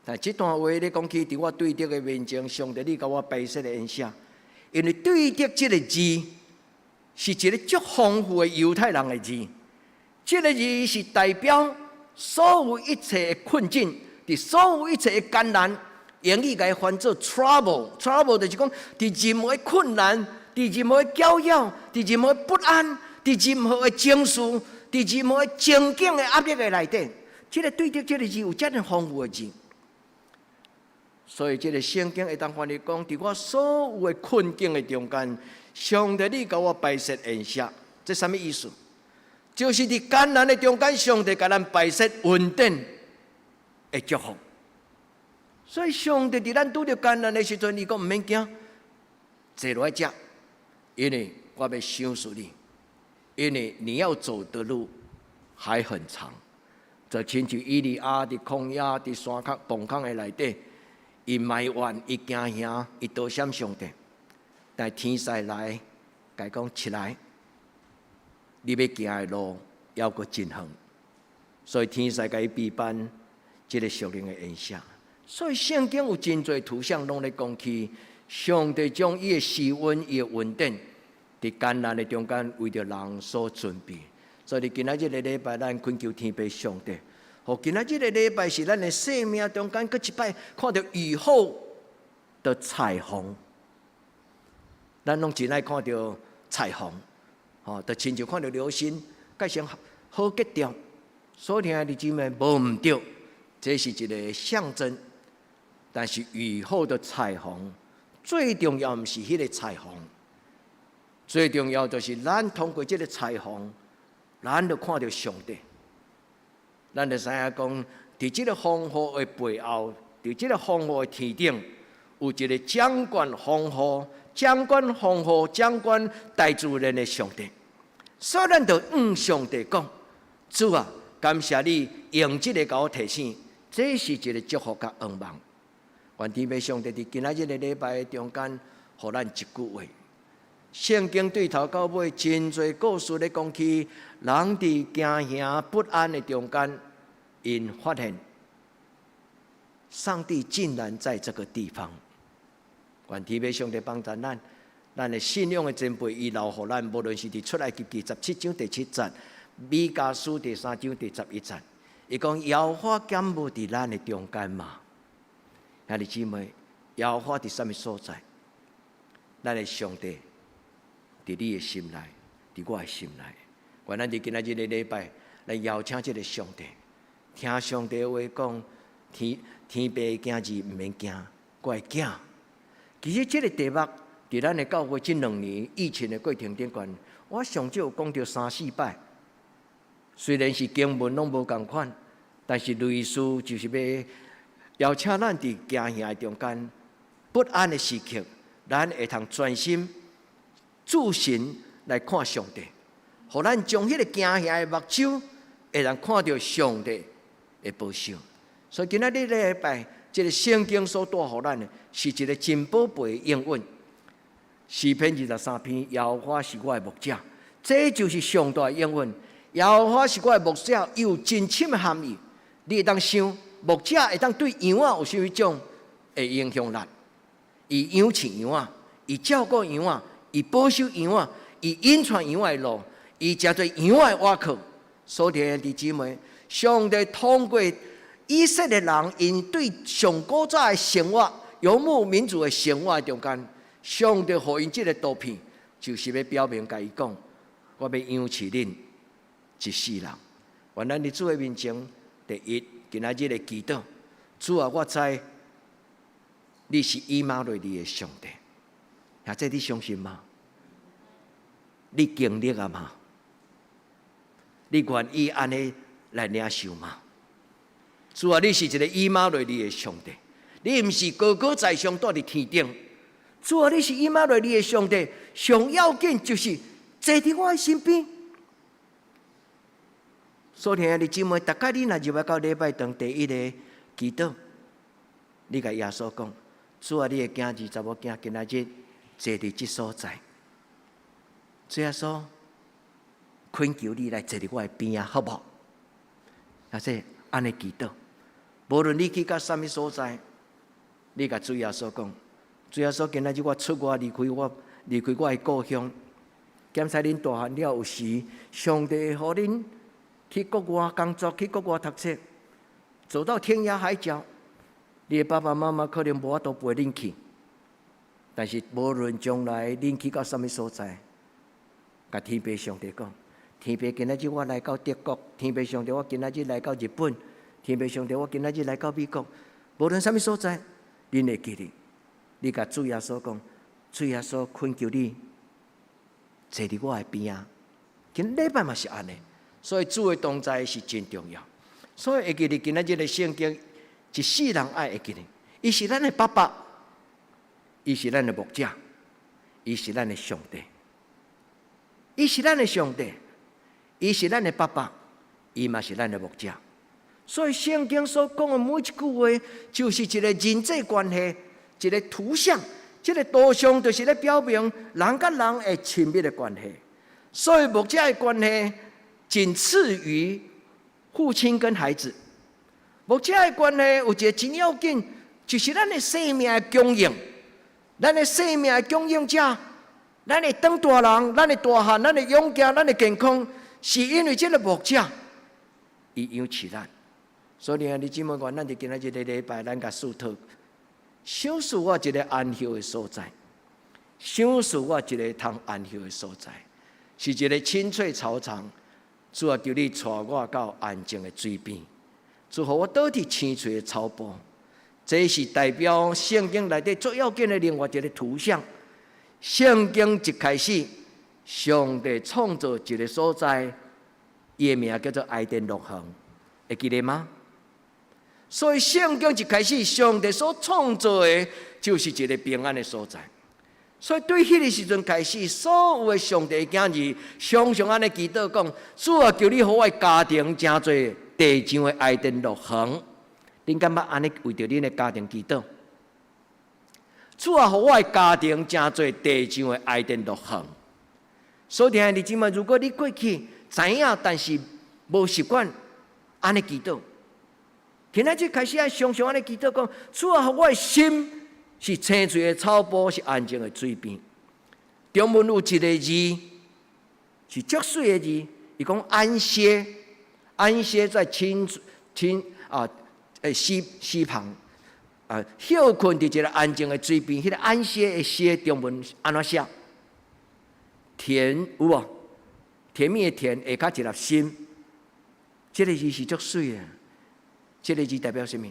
但这段话咧讲起，伫我对敌的面前，上帝你甲我摆设的宴席，因为对敌这个字是一个足丰富的犹太人的字，这个字是代表所有一切的困境，伫所有一切的艰难，英语甲伊翻做 trouble，trouble 就是讲伫任何的困难，伫任何的搅扰，伫任何的不安，伫任何的情绪，伫任何的情境的压力的内底，这个对着这个字有这样丰富的字。所以，这个圣经会当翻译讲，伫我所有的困境的中间，上帝你甲我摆设恩赦，这什么意思？就是伫艰难的中间，上帝甲咱摆设稳定的祝福。所以，上帝伫咱拄着艰难的时阵，伊讲毋免惊，坐落来食，因为我要赏赐你，因为你要走的路还很长。就亲像以利亚伫旷野、伫山坑、洞坑的内底。伊埋怨，伊惊吓，伊多闪上帝，但天使来，甲伊讲起来，你要行的路要阁真远，所以天使甲伊备办这个属灵的恩赦。所以圣经有真侪图像，拢咧讲起上帝将伊的施恩、伊的稳定，伫艰难的中间为着人所准备。所以今仔日的礼拜，咱恳求天父上帝。今仔日的礼拜是咱的生命中间，搁一摆看到雨后的彩虹。咱拢真爱看到彩虹，就亲像看到流星，改成好结条。所听的姊妹无毋对，这是一个象征。但是雨后的彩虹，最重要毋是迄个彩虹，最重要就是咱通过这个彩虹，咱就看到上帝。咱就知影讲，伫即个风雨的背后，伫即个风雨的天顶，有一个掌管风雨、掌管风雨、掌管大自然的上帝。所以咱就上帝讲：主啊，感谢你用即个甲我提醒，这是一个祝福甲恩望。愿天父上帝伫今仔日的礼拜中间，互咱一句话。圣经对头到尾真侪故事咧讲起，人伫惊吓不安的中间，因发现上帝竟然在这个地方。愿天父上帝帮助咱，咱的信仰的前辈遗留互咱，无论是伫出埃及记17章第7节，米迦书第3章第11节，伊讲耶和华减无伫咱的中间嘛。兄弟姊妹，耶和华伫什么所在？咱的上帝。伫你的心内，伫我的心内。愿咱伫今仔日的礼拜来邀请这个上帝，听上帝的话讲：天父的囝儿毋免惊，我的囝。其实这个题目伫咱的教会这2年疫情的过程顶悬，我上少有讲到3、4摆。虽然是经文拢无共款，但是类似就是要邀请咱伫惊吓中间不安的时刻，咱会通专心。注神来看上帝，互咱将迄个惊吓的目睭会通看到上帝的保守。所以今仔日礼拜，这个圣经所带互咱的，是一个真宝贝的应允。诗篇23篇，耶和华是我的牧者，这就是上大的应允。耶和华是我的牧者，有真深的含义。你会当想，牧者会当对羊仔有啥物种的影响力？伊养饲羊仔，伊照顾羊仔。伊保守羊仔，伊引传羊仔的路，伊食做羊仔的瓦靠。所听的弟姊妹，上帝通过以色列人因对上古早的生活、游牧民族的生活中间，上帝互因这个图片，就是要表明甲伊讲：我要养饲恁一世人。愿咱伫主的面前，第一，今仔日的祈祷，主啊，我知你是以马内利的上帝。啊，这你相信吗？你经历啊吗？你愿意安尼来领受吗？主啊，你是一个以马内利的上帝，你毋是高高在上住伫天顶。主啊，你是以马内利的上帝，上要紧就是坐伫我的身边。所以兄弟姊妹，大概你若入来到礼拜堂第一个祈祷，你甲耶稣讲：主啊，你的囝儿查某囝今仔日坐伫即所在，主耶稣，恳求你来坐伫我的边啊，好无？啊，这安尼祈祷，无论你去到什么所在，你甲主耶稣讲：主耶稣，今仔日我出外离开我的故乡，检查恁大汉了有时，上帝会互恁去国外工作，去国外读册，走到天涯海角，你的爸爸妈妈可能无法度陪恁去，但是无论将来恁去到什么所在，甲天父上帝讲，天父今仔日我来到德国，天父上帝我今仔日来到日本，天父上帝我今仔日来到美国，无论什么所在，恁会记得，你甲主耶稣讲，主耶稣恳求你坐伫我的边啊。今礼拜嘛是安尼，所以主的同在是真重要。所以会记得今仔日的圣经，一世人爱会记得，伊是咱的爸爸，伊是咱的牧者，伊是咱的上帝，伊是咱的上帝，伊是咱的爸爸，伊嘛是咱的牧者。所以圣经所讲的每一句话，就是一个人际关系，一个图像，这个图像就是咧表明人甲人的亲密的关系。所以牧者的关系仅次于父亲跟孩子。牧者的关系有一个真要紧，就是咱的生命的供应，咱的生命的供应者，咱的长大人，咱的大汉，咱的勇敢，咱的健康，是因为这个牧者，伊养起咱。所以你姊妹讲，咱就今仔日的礼拜，咱甲思讨，想使我一个安息的所在，想使我一个通安息的所在。是一个青翠草场，主啊，求你带我到安静的水边，主互我倒伫青翠的草坡。这是代表圣经内底最要紧的另外一个图像。圣经一开始，上帝创造一个所在，伊的名叫做埃甸乐园，会记得吗？所以圣经一开始，上帝所创造的，就是一个平安的所在。所以对迄个时阵开始，所有的上帝的囝儿常常安尼祈祷讲：主啊，求你互我的家庭真侪地上的埃甸乐园。恁敢捌安尼为着恁的家庭祈祷？主啊，互我的家庭真侪地上的埃甸乐园。所以弟兄姊妹，如果你过去知影，但是无习惯安尼祈祷，今仔日开始爱常常安尼祈祷讲：主啊，互我的心。是青翠的草坡，是安静的水边。中文有一个字，是足水的字，伊讲安歇，安歇在西旁，休困伫一个安静的水边。迄个安歇的歇，中文安怎写？甜有无？甜蜜的甜，下加一粒心。这个字是足水的，这个字代表什么？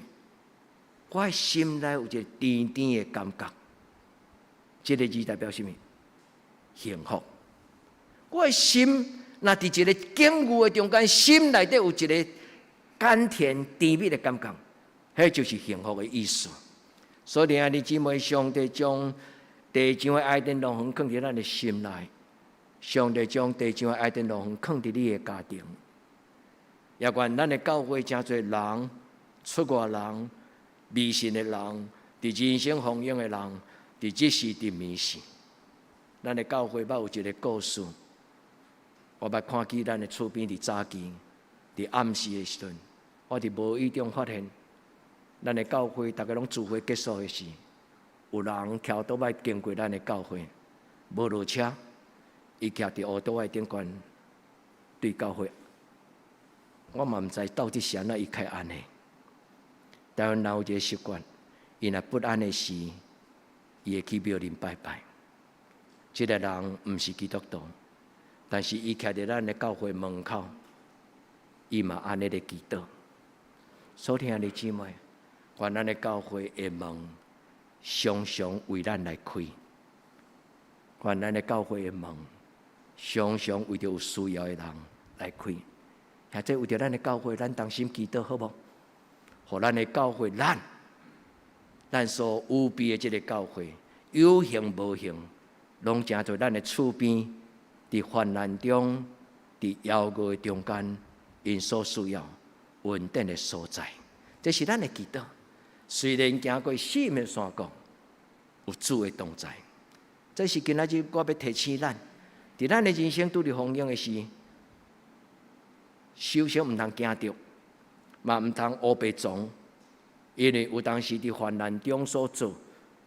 我的心内有一个甜甜的感觉，这个字代表什么？幸福。我的心若伫一个境遇的中间，心内底有一个甘甜甜蜜的感觉，迄就是幸福的意思。所以弟兄姊妹，上帝将地上的爱典乐园放伫咱的心内，上帝将地上的爱典乐园放伫你的家庭，也愿咱的教会真侪人，出外人。迷信的人，伫人生风涌的人，伫即时伫迷信。咱的教会捌有一个故事，我捌看见咱的厝边伫早期，伫暗时的时阵，我伫无意中发现，咱的教会大家拢聚会结束的时，有人徛倒摆经过咱的教会，无落车，伊徛伫乌倒摆顶悬对教会。我嘛毋知到底是安怎伊开安尼。台湾人有一个习惯，伊若不安的时，伊会去庙里拜拜。这个人毋是基督徒，但是伊徛伫咱的教会门口，伊嘛安尼咧祈祷。所以兄弟姊妹，愿咱的教会的门常常为咱来开，愿咱的教会的门常常为着有需要的人来开。或者为着咱的教会，咱同心祈祷好无？互咱的教会，咱所有备的这个教会，有形无形，拢成做咱的厝边，伫患难中，伫夭折的中间，因所需要稳定的所在。这是咱的祈祷。虽然行过四面山谷，有主的同在。这是今仔日我要提醒咱，伫咱的人生拄着风涌的时，首先毋通惊着。嘛毋通乌白撞，因为有当时伫患难中所做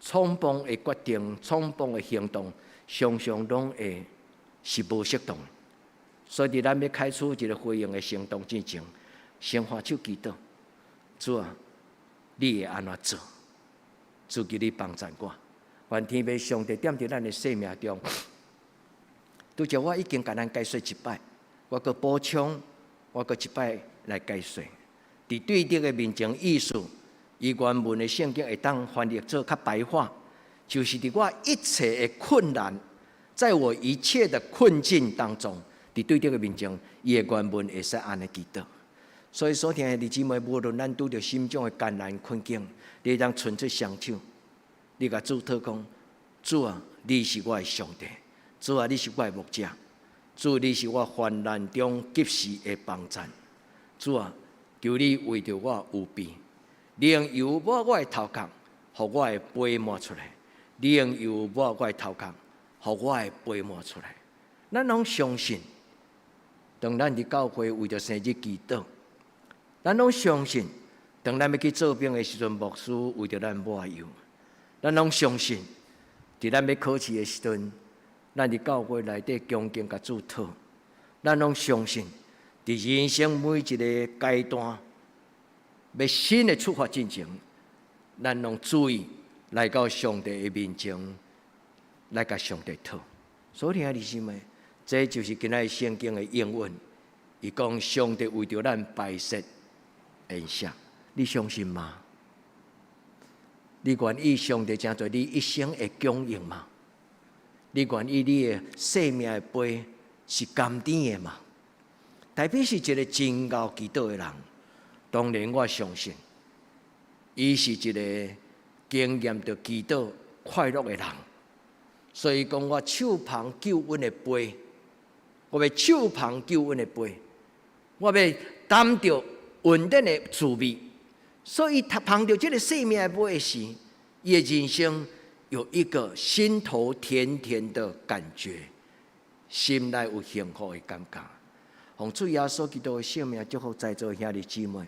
匆忙的决定、匆忙的行动，常常拢会是无适当。所以，咱要开始一个回应的行动之前，先发手祈祷。主啊，你会安怎做？主求你帮助我。愿天父上帝踮伫咱的生命中，拄则我已经甲咱解说一摆，我阁补充，我阁一摆来解说。伫对敌的面前意思，以原文的圣经会当翻译做较白话，就是伫我一切的困难，在我一切的困境当中，伫对敌的面前，伊的原文会使安尼祈祷。所以所听的弟姊妹，无论咱拄着心中的艰难困境，你当伸出双手，你甲主祷讲：主啊，你是我的上帝；主啊，你是我的牧者；主，你是我患难中及时的帮助；主啊，求你为着我有庇，灵油抹我的头壳，互我的杯满出来；灵油抹我的头壳，互我的杯满出来。咱拢相信，当咱伫教会为着生日祈祷。咱拢相信，当咱要去做兵的时阵，牧师为着咱抹油；咱拢相信，伫咱要考试的时阵，咱伫教会内底恭敬甲主祷；咱拢相信，伫人生每一个阶段要新的出发进前，咱拢注意来到上帝的面前，来甲上帝祷。所以，弟兄们，这就是今仔圣经的应允。伊讲上帝为着咱摆设恩赏，你相信吗？你愿意上帝成做你一生的供应吗？你愿意你的生命的杯是甘甜的吗？特别是一个真熬祈祷的人，当然我相信，伊是一个经验着祈祷快乐的人。所以讲，我手捧救恩的杯，我要手捧救恩的杯，我要担着稳定的滋味，所以他碰到这个生命的杯时，伊的人生有一个心头甜甜的感觉，心内有幸福的感觉。奉主耶稣基督的性命祝福在座兄弟姊妹，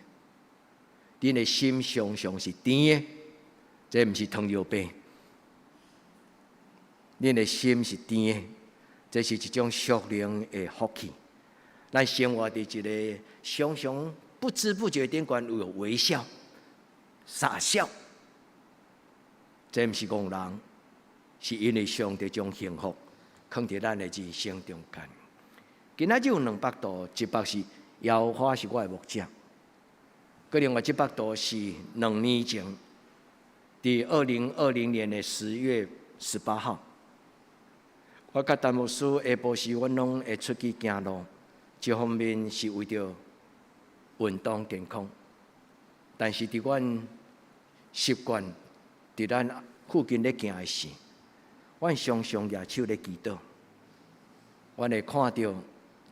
恁的心常常是甜的，这不是糖尿病。恁的心是甜的，这是一种属灵的福气。咱生活伫一个常常不知不觉顶关有微笑、傻笑，这不是戆人，是因为上帝将幸福放伫咱的人生中间。今仔日有2幅图，一幅是摇花是我的牧者，佮另外一幅图是2年前，伫2020年的10月18号，我甲陈牧师下晡时，阮拢会出去行路。一方面是为着运动健康，但是伫阮习惯伫咱附近咧行的时，阮常常举手咧祈祷。阮会看到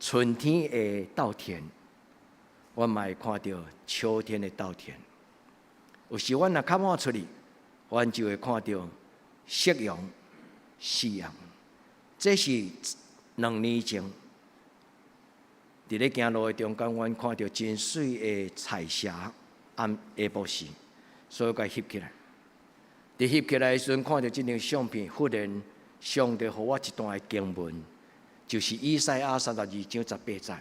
春天的稻田，阮嘛会看到秋天的稻田。有时阮若较晚出去，阮就会看到夕阳、夕阳。这是2年前。伫咧行路的中间，阮看到真水的彩霞，下晡时，所以甲翕起来。伫翕起来的时阵，看到这张相片，忽然上帝给我一段的经文，就是以赛亚32章18节。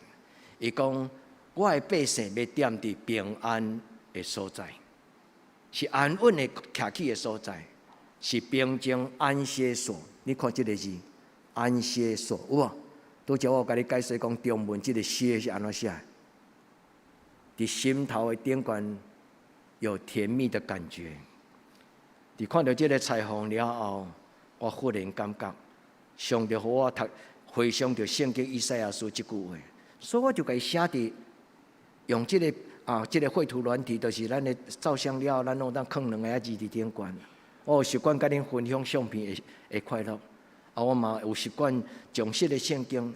伊讲：我的百姓要踮伫平安的所在，是安稳的徛起的所在，是平静安歇所。你看这个字，安歇所有无？拄则我甲你解释讲，中文这个歇是安怎写？伫心头的顶端有甜蜜的感觉。伫看到这个彩虹了后，我忽然感觉，上帝给我读回想着圣经以赛亚书这句话，所以我就甲伊写伫用这个这个绘图软体，就是咱的照相了，咱拢当放2个字伫顶端。我有习惯甲恁分享相片会快乐。我嘛有习惯重视的圣经，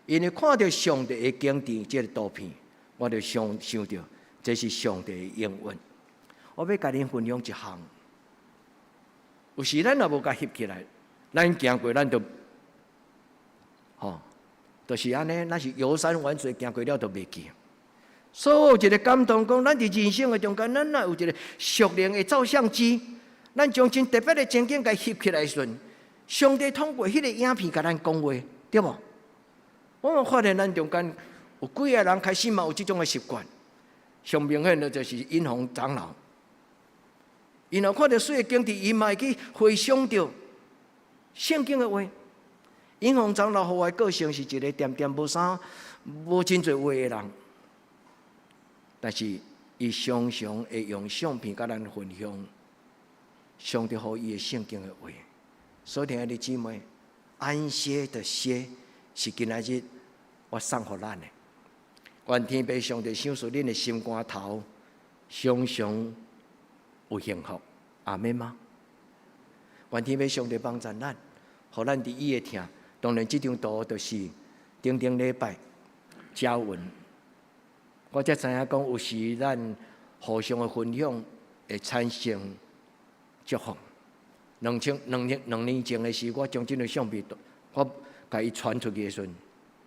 因为看到上帝的经典这个图片，我就想到这是上帝的应允。我要甲恁分享一项，有时咱若无甲翕起来，咱行过咱就，就是安尼，咱是游山玩水，行过了就袂记。所以我有一个感动，讲咱伫人生的中间，咱若有一个属灵的照相机，咱将真特别的情景甲翕起来的时阵。上帝通过迄个影片甲咱讲话，对无？我们发现咱中间有几个人开始嘛有这种的习惯，上明显的就是引红长老。然后看到水的经历，伊嘛会去回想到圣经的话。引红长老和我的个性是一个点点无啥、无真侪话的人，但是伊常常会用相片甲咱分享上帝予伊的圣经的话。所以亲爱的姊妹，安歇的歇是今仔日我送予咱的。愿天父上帝赏赐恁的心肝头，常常有幸福。阿们吗？愿天父上帝帮助咱，互咱伫伊的听。当然，这张图就是顶礼拜交文。我才知影讲，有时咱互相的分享会产生祝福。两年前的时，我将这个相片，我甲伊传出去的时阵，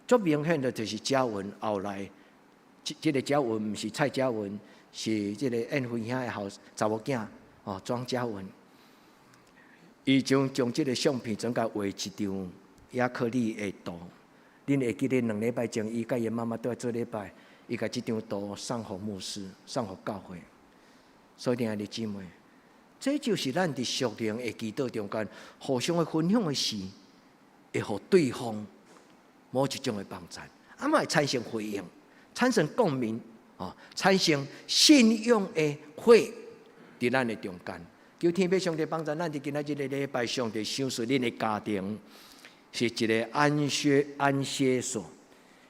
最明显的就是嘉文后来，这个嘉文毋是蔡嘉文，是这个宴会遐的后查某囝哦，庄嘉文。伊将这个相片整甲画一张亚克力的图。恁会记得2礼拜前，伊甲伊妈妈都在做礼拜，伊甲这张图送互牧师，送互教会。所以，亲爱的姊妹，这就是咱伫属灵的祈祷中间互相的分享的事，会互对方某一种的帮助，嘛会产生回应，产生共鸣，产生信仰的火伫咱的中间。求天父上帝帮助咱伫今仔日的礼拜，上帝赏赐恁的家庭是一个安歇所。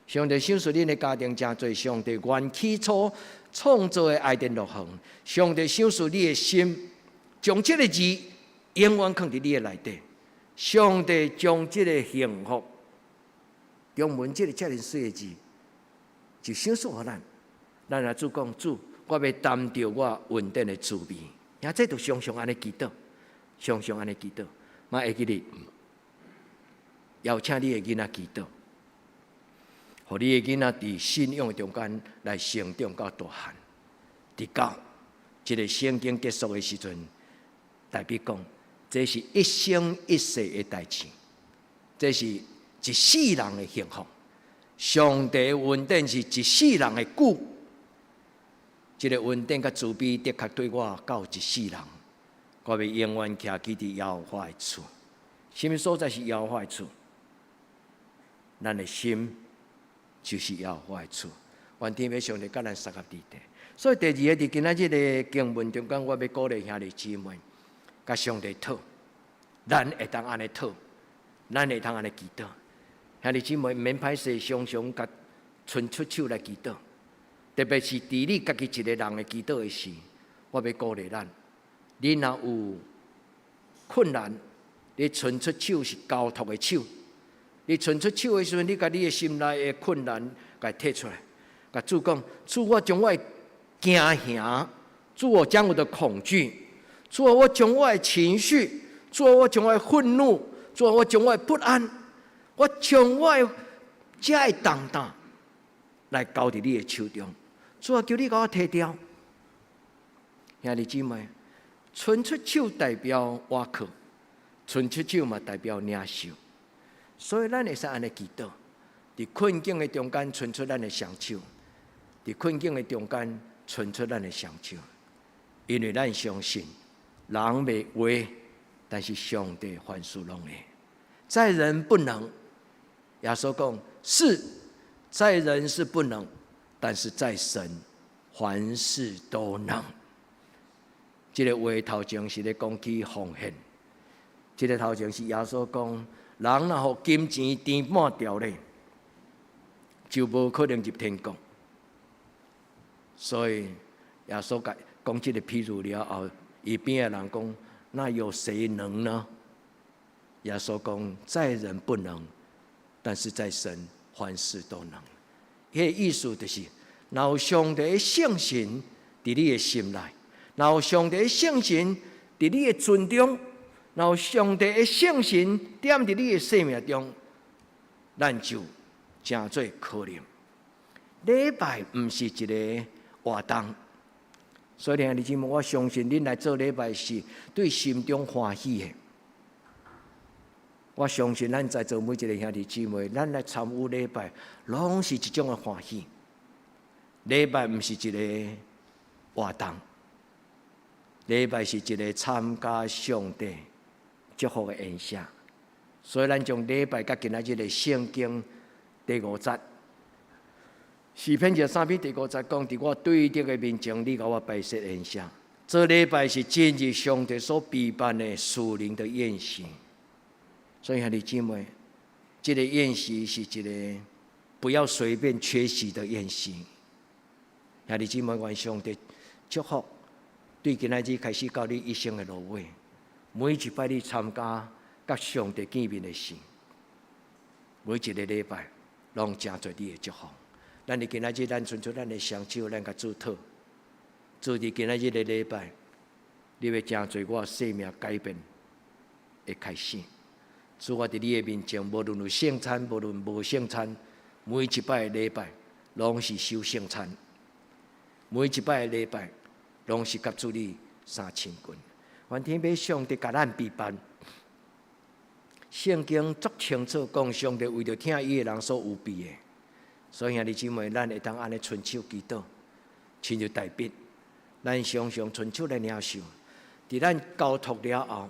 上帝赏赐恁的家庭真多，上帝原起初创造的爱典乐园，上帝赏赐你的心，将这个字永远放伫你的内底。上帝将这个幸福，中文这个遮尔水的字，就赏赐予咱。咱也主讲主，我要担着我稳定的滋味。呀，这就常常安尼祈祷，常常安尼祈祷。嘛会记哩，邀请你的囡仔祈祷，互你的囡仔伫信仰中间来成长到大汉，直到这个圣经结束的时阵，代表讲，这是一生一世的代志，这是一世人的幸福。上帝的恩典是一世人的久。这个恩典甲慈悲的确对我到一世人，我要永远徛起伫耶和华的厝。什么所在是耶和华的厝？咱的心就是耶和华的厝。愿天父上帝甲咱三合伫地。所以第二个伫今仔日的经文中间，我要鼓励兄弟姊妹，甲上帝讨，咱会当安尼讨，咱会当安尼祈祷。兄弟姊妹，毋免歹势，常常甲伸出手来祈祷。特别是伫你家己一个人的祈祷的时，我要鼓励咱。你若有困难，你伸出手是交托的手。你伸出手的时候，你甲你的心内的困难甲摕出来，甲主讲：主，我将我的惊吓，主，我将我的恐惧，主，我将我的情绪，主，我将我的愤怒，主，我将我的不安，我将我的这的重担来交伫你的手中。主啊，求你甲我摕掉。兄弟姊妹，伸出手代表瓦靠，伸出手嘛代表领受。所以咱会使安尼祈祷，伫困境的中间伸出咱的双手，伫困境的中间伸出咱的双手，因为咱相信人袂话，但是上帝凡事拢会。在人不能，耶稣讲是，在人是不能。但是在神，凡事都能。这个话头前是咧讲起奉献，这个头前是耶稣讲，人若互金钱填满条咧，就无可能入天国。所以耶稣讲这个譬如了后，伊边的人讲，那有谁能呢？耶稣讲，在人不能，但是在神，凡事都能。迄个意思就是，若有上帝的圣神伫你的心内，若有上帝的圣神伫你的尊中，若有上帝的圣神点伫你的生命中，咱就真做可能。礼拜毋是一个活动，所以兄弟姊妹，我相信恁来做礼拜是对心中欢喜的。我相信咱在座每一个兄弟姊妹，咱来参与礼拜，拢是一种的欢喜。礼拜毋是一个活动，礼拜是一个参加上帝祝福的宴席。所以，咱将礼拜甲今仔日的圣经第5节，诗篇13篇第5节讲：伫我对敌的面前，你甲我摆设宴席。这礼拜是今日上帝所备办的属灵的宴席。所以，兄弟姊妹，这个宴席是一个不要随便缺席的宴席。兄弟姊妹，愿上帝祝福，对今仔日开始到你一生的路尾，每一摆你参加甲上帝见面的事，每一个礼拜拢真侪你的祝福。咱伫今仔日，咱伸出咱的双手，咱甲主祷，主伫今仔日的礼拜，你要真侪我生命改变的开始。主，我伫你的面前，无论有圣餐，无论无圣餐，每一摆的礼拜拢是守圣餐，每一摆的礼拜拢是甲主你3千斤。愿天父上帝甲咱备办。圣经足清楚讲，上帝为着听伊的人所有备的。所以兄弟姊妹，咱会当安尼伸手祈祷，亲像大笔，咱常常伸手来领受。伫咱交托了后，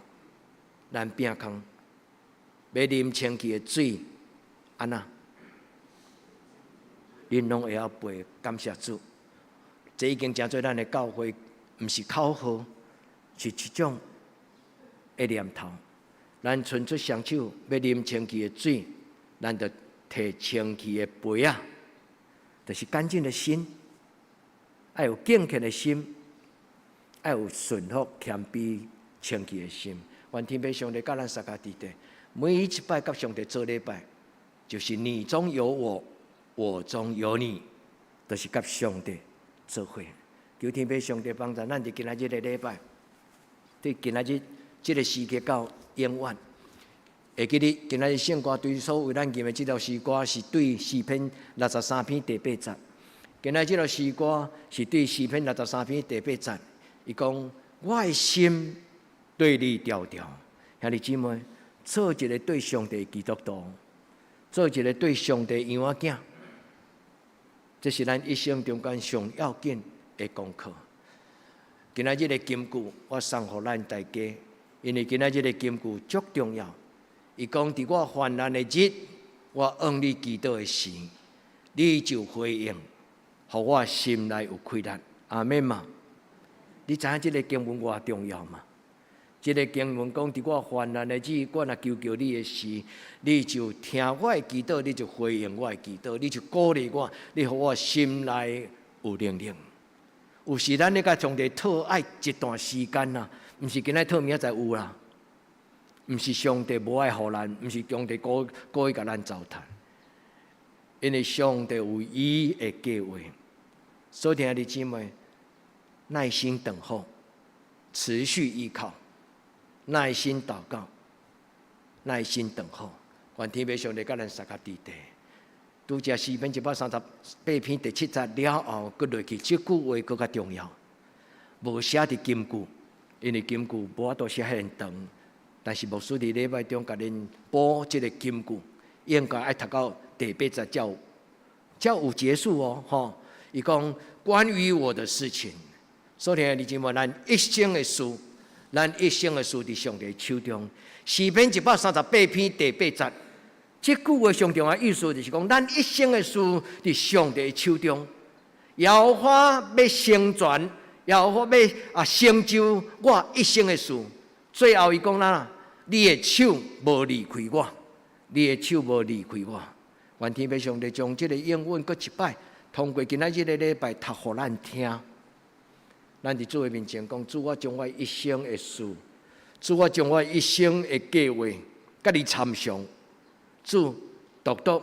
咱拼空。要啉清气的水，安那？恁拢会晓背感谢主。这已经真做咱的教会，毋是口号，是一种的念头。咱伸出双手要啉清气的水，咱就摕清气的杯啊，就是干净的心，要有敬虔的心，要有顺服、谦卑、清气的心。愿天父上帝教咱三家弟弟。每一摆甲上帝做礼拜，就是你中有我，我中有你，都是甲上帝做伙。求天父上帝帮助咱伫今仔日的礼拜，对今仔日这个时间到永远。会记得今仔日圣歌对所为咱念的这条诗歌，是对诗篇63篇第8节。今仔这条诗歌是对诗篇63篇第8节。伊讲：我的心对你调调，兄弟姊妹。做一个对上帝基督徒，做一个对上帝羊仔囝，这是咱一生中间上要紧的功课。今仔日的金句，我送予咱大家，因为今仔日的金句足重要。伊讲：伫我患难的日，我往你祈祷的时，你就回应，互我心内有快乐。阿们嘛？你知影这个经文偌重要吗？这个经文讲，伫我患难的日，我若求求你的时，你就听我的祈祷，你就回应我的祈祷，你就鼓励我，你互我心内有灵灵。有时咱咧甲上帝讨爱一段时间啦，毋是今仔讨明仔载有啦。毋是上帝无爱互咱，毋是上帝故意甲咱糟蹋，因为上帝有伊的计划。所以兄弟姊妹，耐心等候，持续依靠。耐心祷告，耐心等候。愿天父上帝甲咱三家弟弟，拄则诗篇138篇第7节了后，搁落去这句话搁较重要，无写伫金句，因为金句无法度写遐长。但是牧师伫礼拜中甲恁播这个金句，应该爱读到第8节才有结束哦，吼！伊讲关于我的事情，所以兄弟姊妹，咱一生的事。咱一生的事伫上帝手中，诗篇138篇第8节，这句话上重要意思就是讲，咱一生的事伫上帝手中，摇花要成全，摇花要成就我一生的事。最后伊讲啦，你的手无离开我，你的手无离开我。愿天父上帝将这个应允搁一摆，通过今仔日的礼拜读互咱听。咱伫主的面前讲，主，我将我一生的事，主，我将我一生的计划，甲你参详。主，独独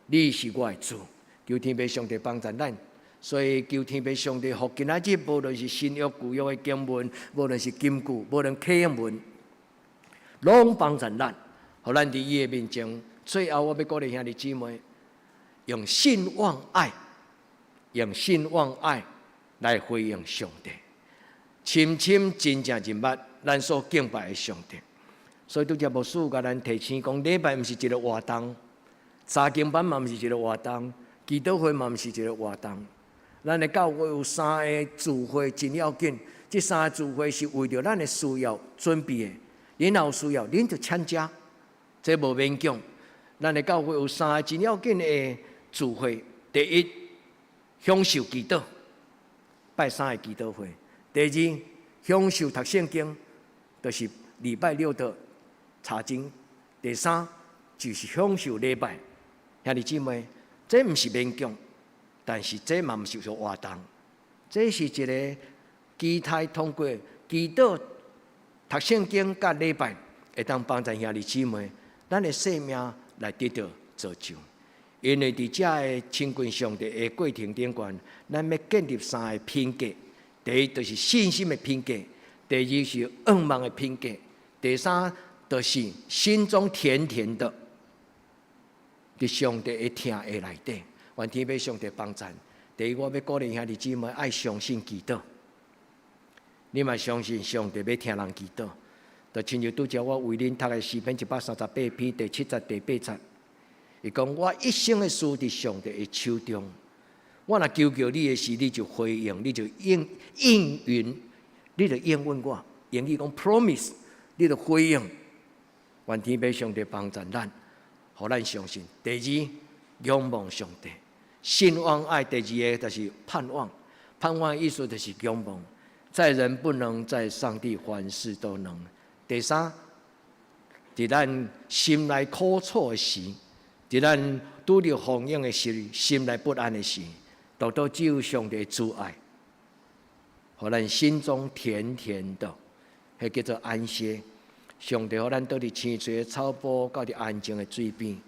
你是我的主，求天父上帝帮助咱。所以求天父上帝，互今仔日无论是新约旧约的经文，无论是金句，无论启文，拢帮助咱，互咱伫伊的面前。最后，我要鼓励兄弟姊妹，用信望爱，用信望爱。来回应上帝，深深真正认捌咱所敬拜的上帝。所以拄则牧师甲咱提醒讲，礼拜毋是一个活动，查经班嘛毋是一个活动，祈祷会嘛毋是一个活动。咱的教会有3个聚会真要紧，这3个聚会是为着咱的需要准备的。恁若有需要，恁就参加，这无勉强。咱的教会有3个真要紧的聚会：第一，享受祈祷，拜3个祈祷会；第二，享受读圣经，就是礼拜6的查经；第三，就是享受礼拜。兄弟姊妹，这毋是勉强，但是这嘛毋是说活动，这是一个期待通过祈祷、读圣经甲礼拜，会当帮助兄弟姊妹，咱的生命来得到造就。因为伫遮的亲近上帝的过程顶悬，咱要建立3个品格：第一，就是信心的品格；第二，是愿望的品格；第三，就是心中甜甜的，伫上帝的听的内底。愿天父上帝帮助。第一，我要鼓励兄弟姊妹爱相信祈祷。你嘛相信上帝要听人祈祷，就亲像拄则我为恁读的诗篇138篇第7节、第8节，伊讲我一生的事伫上帝的手中，我若求求你的事，你就回应，你就应允，你就应允我。英语讲 promise， 你就回应。愿天父上帝帮助咱，互咱相信。第二，仰望上帝，信望爱。第二个就是盼望，盼望的意思就是仰望。在人不能，在上帝凡事都能。第三，伫咱心内苦楚的时，伫咱拄着风影的时，心内不安的时，都只有上帝的主爱，互咱心中甜甜的，迄叫做安歇。上帝互咱倒伫青翠的草坡，到伫安静的水边。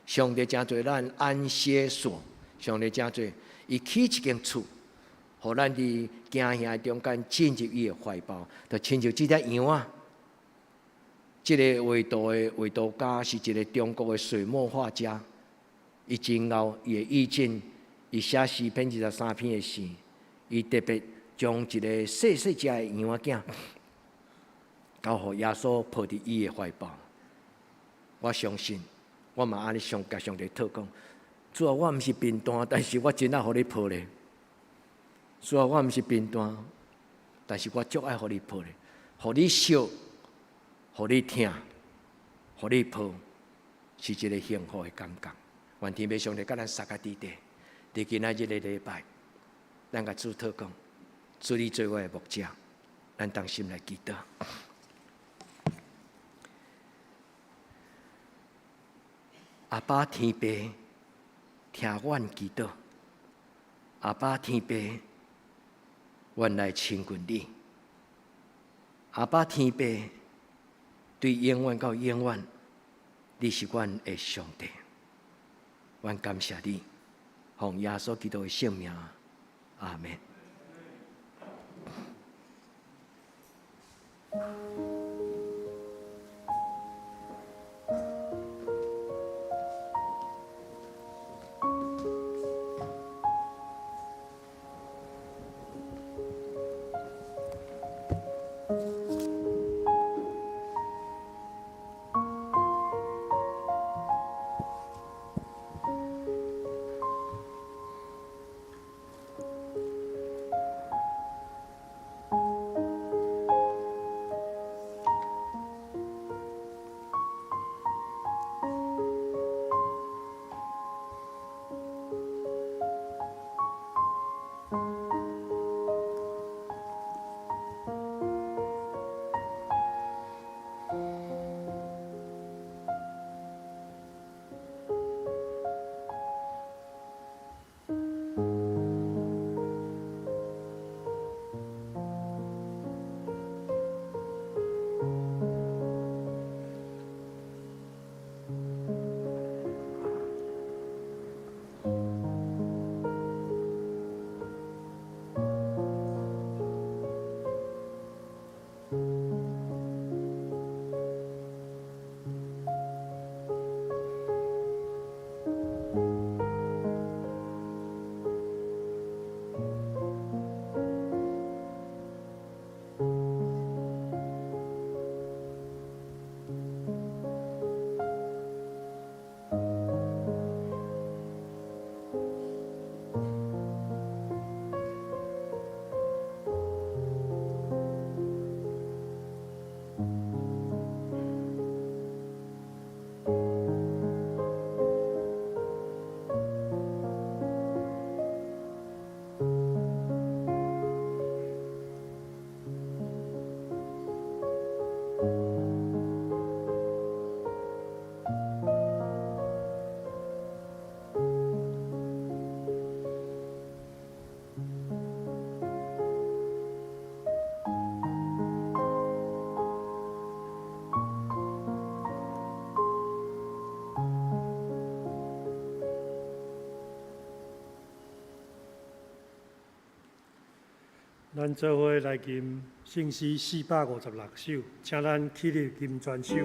上帝真做咱安歇所，上帝真做伊起一间厝。互咱伫惊吓中间进入伊的怀抱，就亲像这只羊啊，这个画图家是一个中国的水墨画家，伊真后伊的意境，伊写诗篇23篇的诗，伊特别将一个细细只的羊仔囝，交互耶稣抱伫伊的怀抱。我相信，我嘛安尼甲上帝祷讲，主啊，我毋是贫惰，但是我真爱互你抱咧。主啊，我毋是贫惰，但是我足爱互你抱咧，互你笑，互你听，互你抱，是一个幸福的感觉。愿天父上帝甲咱三个伫地，伫今仔日的礼拜，咱甲主祷讲，主你做我的牧者，咱同心来祈祷。阿爸天父，听阮祈祷。阿爸天父，阮来亲近你。阿爸天父，对永远到永远，你是阮的上帝。阮感谢你，奉耶稣基督的圣名，阿门。咱做伙来吟圣诗456首，请咱起立吟全首。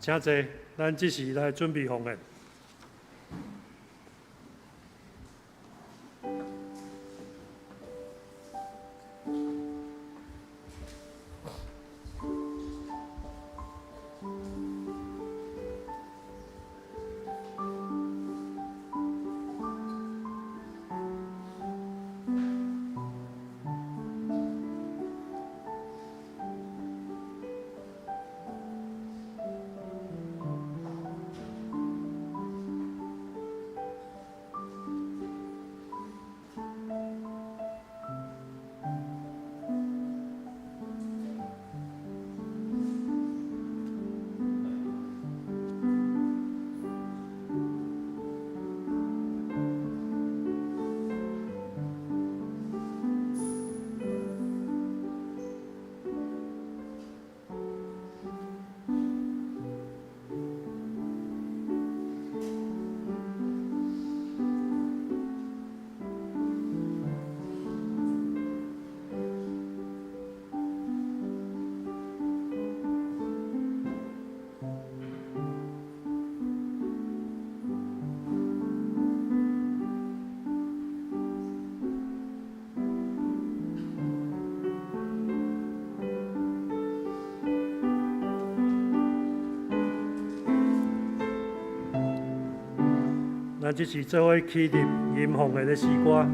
请坐，咱即时来准备奉献。咱即是做伙起立吟奉的诗歌。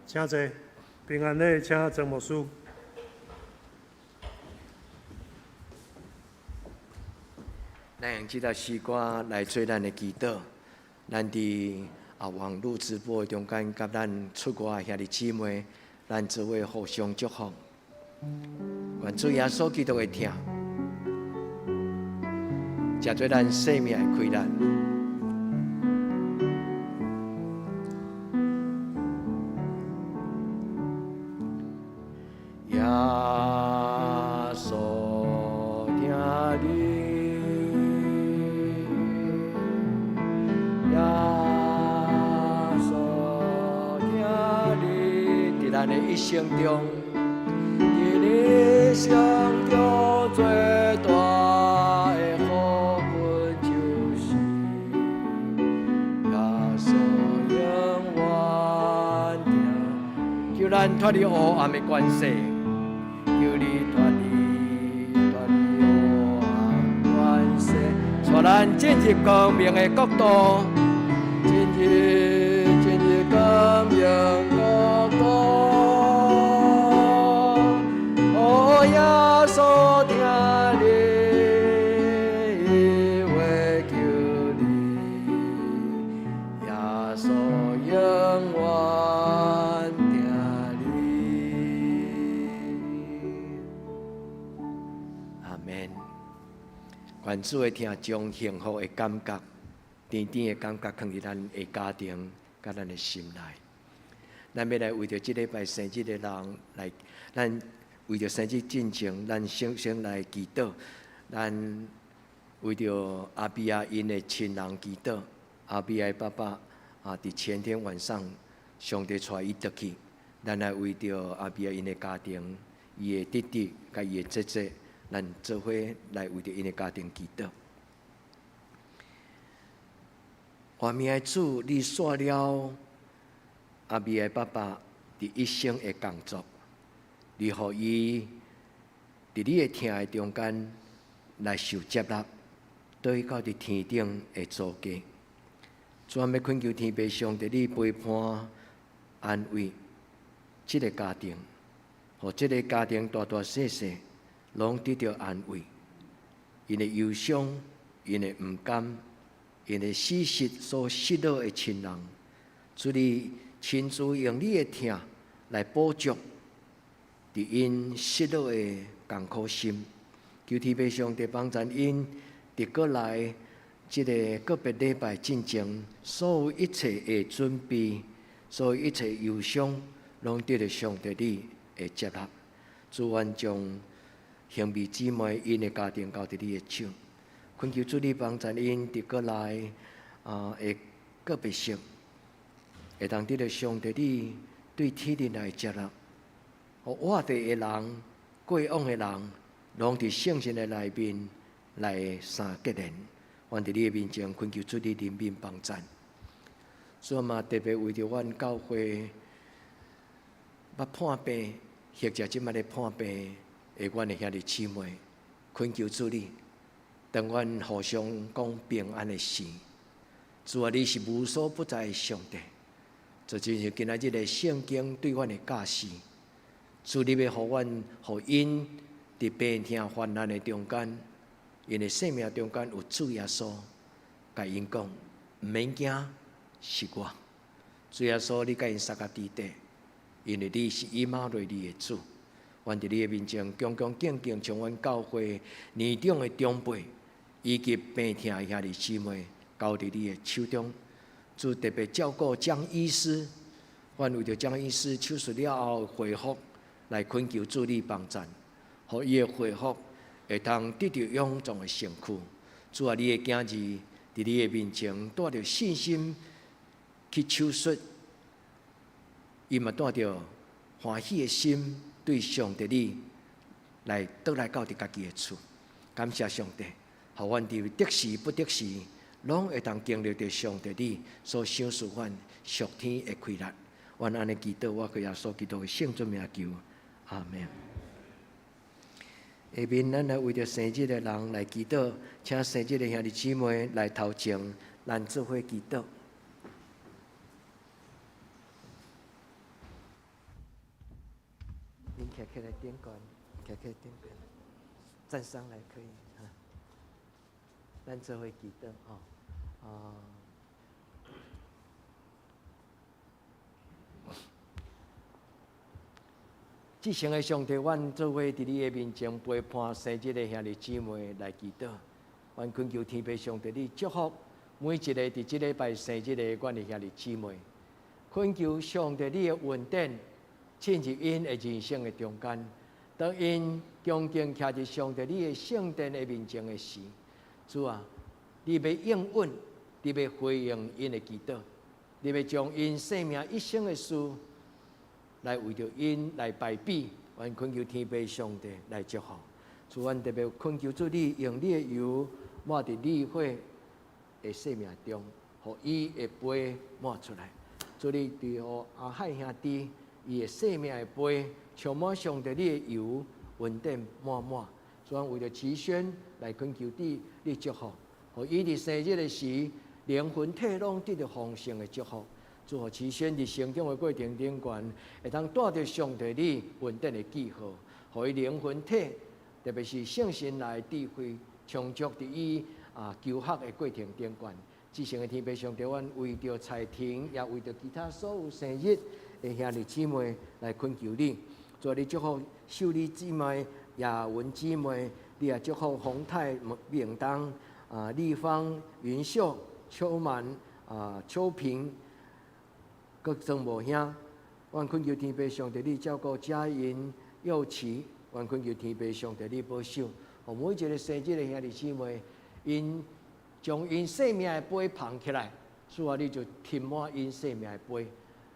请坐，平安礼请曾牧师。咱用这条诗歌来做咱的祈祷，咱伫网络直播中间，甲咱出外兄弟姊妹，咱做伙互相祝福。愿主耶稣基督的听，食做咱生命的开展。耶稣听你。咱的一生中，伫你生中最大的福分就是耶稣永远听。求咱脱离黑暗的关系，求你脱离黑暗关系，带咱进入光明的国度，进入光明国度。耶稣听你话，求你，耶稣永远听你。阿门。愿主的听将幸福的感觉、甜甜的感觉，放伫咱的家庭、甲咱的心内。咱要来为着这礼拜生日的人来，咱。为着生日进前，咱先来祈祷。咱为着阿比亚因的亲人祈祷。阿比亚爸爸伫前天晚上，上帝带伊倒去。咱来为着阿比亚因的家庭，伊的弟弟甲伊的姐姐，咱做伙来为着因的家庭祈祷。华明的主，你煞了阿比亚爸爸伫一生的工作。你互伊伫你的听的中间来受接纳，对到伫天顶的祖家，专要恳求天父上帝你陪伴安慰这个家庭，互这个家庭大大小小拢得到安慰。因的忧伤，因的毋甘，因的死失所失落的亲人，主你亲自用你的听来补足。伫因失落的艰苦心，求天父上帝帮助因，伫过来这个个别礼拜进前，所有一切的准备，所有一切忧伤，拢得到上帝你的接纳。主愿将兄弟姊妹因的家庭交伫你的手，恳求主你帮助因伫过来的个别性，会当得到上帝你对天人来接纳。活地的人、过往的人，拢伫圣神的内面来三结连。愿伫你的面前恳求主你怜悯帮助。所以嘛，特别为着阮教会捌判病，或者即摆咧判病的阮的兄弟姊妹，恳求主你，当阮互相讲平安的事。主啊，你是无所不在的上帝，就亲像今仔日的圣经对阮的教示。主，你要互阮、互因伫病痛患难的中间，因的生命中间有主耶稣，甲因讲，毋免惊，是我。主耶稣，你甲因撒甲伫地，因为你是以马内利的主。愿伫你的面前，恭恭敬敬，将阮教会年长的长辈，以及病痛的兄弟姊妹交伫你的手中。主特别照顾江医师，愿为着江医师手术了后恢复，来恳求主你帮助，互伊的恢复会当得到永壮的身躯。主啊，你的囝儿伫你的面前带着信心去手术，伊嘛带着欢喜的心对上帝你来倒来到伫家己的厝。感谢上帝，互阮伫得时不得时，拢会当经历着上帝你所赏赐阮属天的快乐。阮安尼祈祷，我靠耶稣基督的圣尊名求，阿门。下面咱来为着生日的人来祈祷，请生日的兄弟姊妹来头前，咱做伙祈祷。您站起来点关，站起来点关，站上来可以哈。咱做伙祈祷哦，至诚的上帝，阮做伙伫你的面前陪伴生日的兄弟姊妹来祈祷，阮恳求天父上帝你祝福每一个伫即礼拜生日的阮的兄弟姊妹，恳求上帝你的恩典进入因的人生的中间，当因恭敬徛伫上帝你的圣殿的面前的时，主啊，你要应允，你要回应因的祈祷，你要将因生命一生的事来为着因来排比，阮恳求天父上帝来祝福。主，阮特别恳求主你用你的油抹伫你火的生命中，互伊的杯抹出来。主，你对互阿海兄弟伊的生命的杯充满上帝你的油，稳定满满。主，阮为着齐宣来恳求你祝福，互伊伫生日的时，灵魂体拢得到丰盛的祝福。主，互齐宣伫成长的过程顶悬，会当带着上帝你稳定的记号，互伊灵魂体，特别是圣神来智慧充足伫伊求学的过程顶悬。至诚的天父上帝，阮为着彩婷，也为着其他所有生日的兄弟姊妹来恳求你，主，你祝福秀丽姊妹、雅文姊妹，你也祝福洪泰、明当、立方、云秀、秋满、秋平。各种无兄，愿恳求天父上帝你照顾佳音、幼琪，愿恳求天父上帝你保守，互每一个生日的兄弟姊妹，因将因生命的杯捧起来，主啊，你就填满因生命的杯，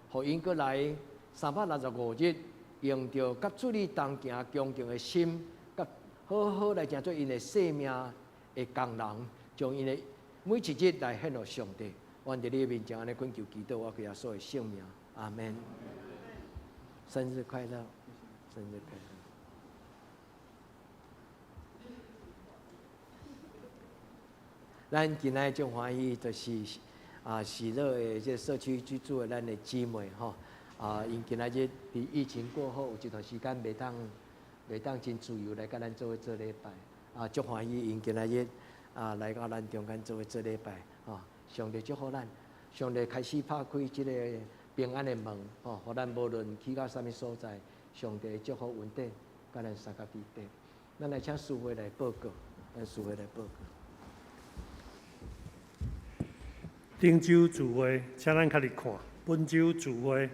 互因过来365日，用着甲主你同行恭敬的心，甲好好来成做因的生命的工人，将因的每一日来献予上帝。阮伫你面前安尼恳求祈祷，我给耶稣的圣名，阿门。生日快乐，生日快乐！咱今仔种欢喜，就是喜乐的这社区居住的咱的姊妹吼，因今仔日伫疫情过后有一段时间袂当真自由来甲咱做伙做礼拜，足欢喜因今仔日来到咱中间做伙做礼拜，上帝祝福咱，上帝开始拍开这个平安的门，互咱无论去到什么所在，上帝祝福稳定，甲咱三甲地底。咱来请师会来报告，师会来报告。顶周聚会，请咱较入看。本周聚会，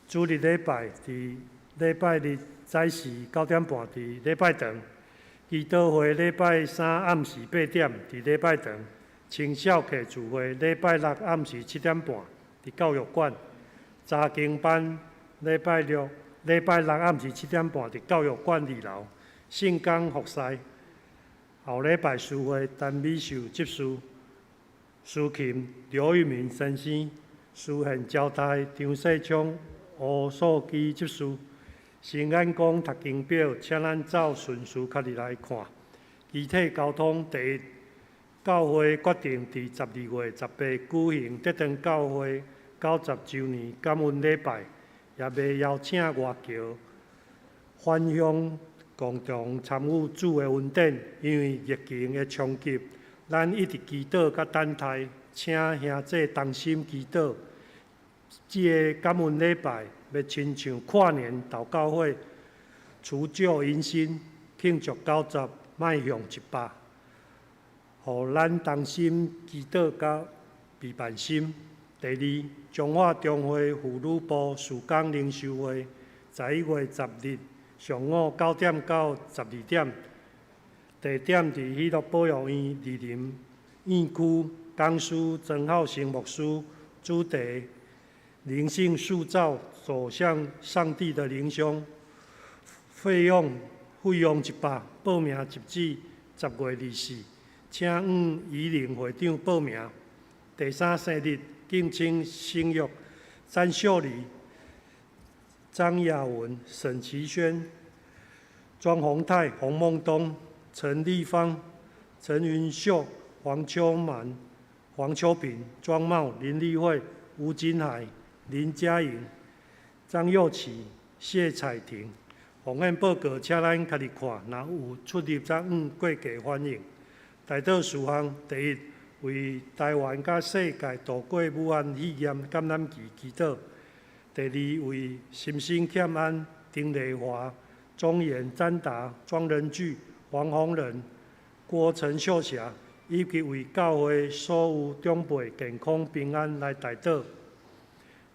主日礼拜伫礼拜日早时9点半伫礼拜堂，祈祷会礼拜三暗时8点伫礼拜堂。青少客聚会礼拜六暗时7点半伫教育馆，查经班礼拜六暗时7点半伫教育馆2楼，圣港服侍。后礼拜聚会陈美秀执事、苏琴、刘玉明先生、书宪交代张世昌、吴素基执事。新安宫读经表，请咱照顺序较入来看。具体交通第一。教会决定伫12月18举行德登教会90周年感恩礼拜，也未邀请外侨返乡共同参与主的恩典。因为疫情的冲击，咱一直祈祷甲等待，请兄弟同心祈祷。这个感恩礼拜要亲像跨年到教会，除旧迎新，庆祝90迈向100。互咱同心祈祷甲备办心。第二，彰化中会妇女部曙光灵修会，11月10日上午9点到12点，地点伫喜乐保育院二林院区，讲师曾浩成牧师，主题灵性塑造，走向上帝的灵胸。费用100，报名截止10月24，请往宜宁会场报名。第三生日敬请生育詹秀丽、张雅文、沈其轩、庄宏泰、洪梦东、陈立芳、陈云秀、黄秋满、黄秋平、庄茂、林立慧、吴金海、林佳莹、张佑琪、谢彩婷。奉献报告，请咱家己看，若有出入则过价欢迎。大道事项：第一，为台湾甲世界度过武汉肺炎感染期祈祷；第二，为心心欠安、丁丽华、钟岩、詹达、庄仁聚、黄宏仁、郭陈秀霞，以及为教会所有长辈健康平安来代祷。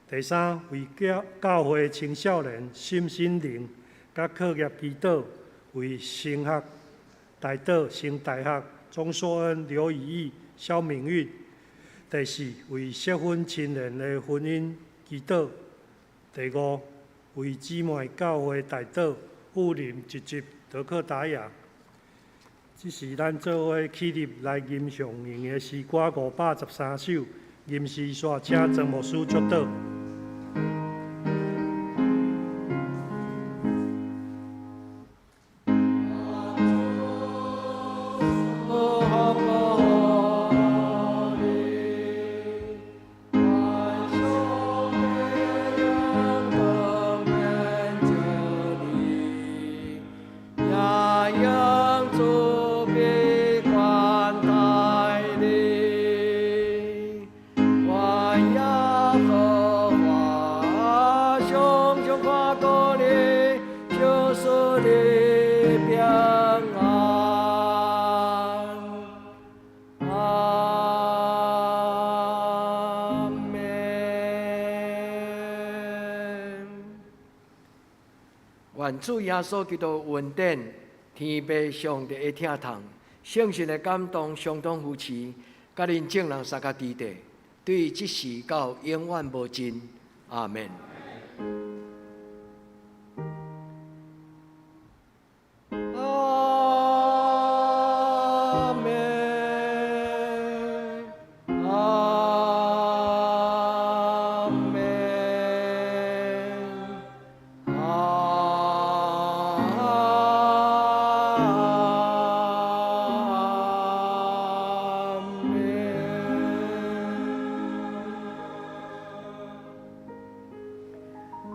第三，为教会青少年心灵甲课业祈祷，为升学代祷升大学钟硕恩、刘以义、肖明玉。第四，为结婚亲人的婚姻祈祷。第五，为姊妹教会代祷富林一集德克达雅。这是咱做伙起立来吟上用的诗歌513首，吟诗煞请曾牧师祝祷。愿主耶稣基督恩典、天父上帝的疼痛、圣神的感动，相当扶持，甲恁众人三甲基地，对即时到永远无尽。阿门。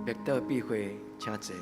别道必会，请坐。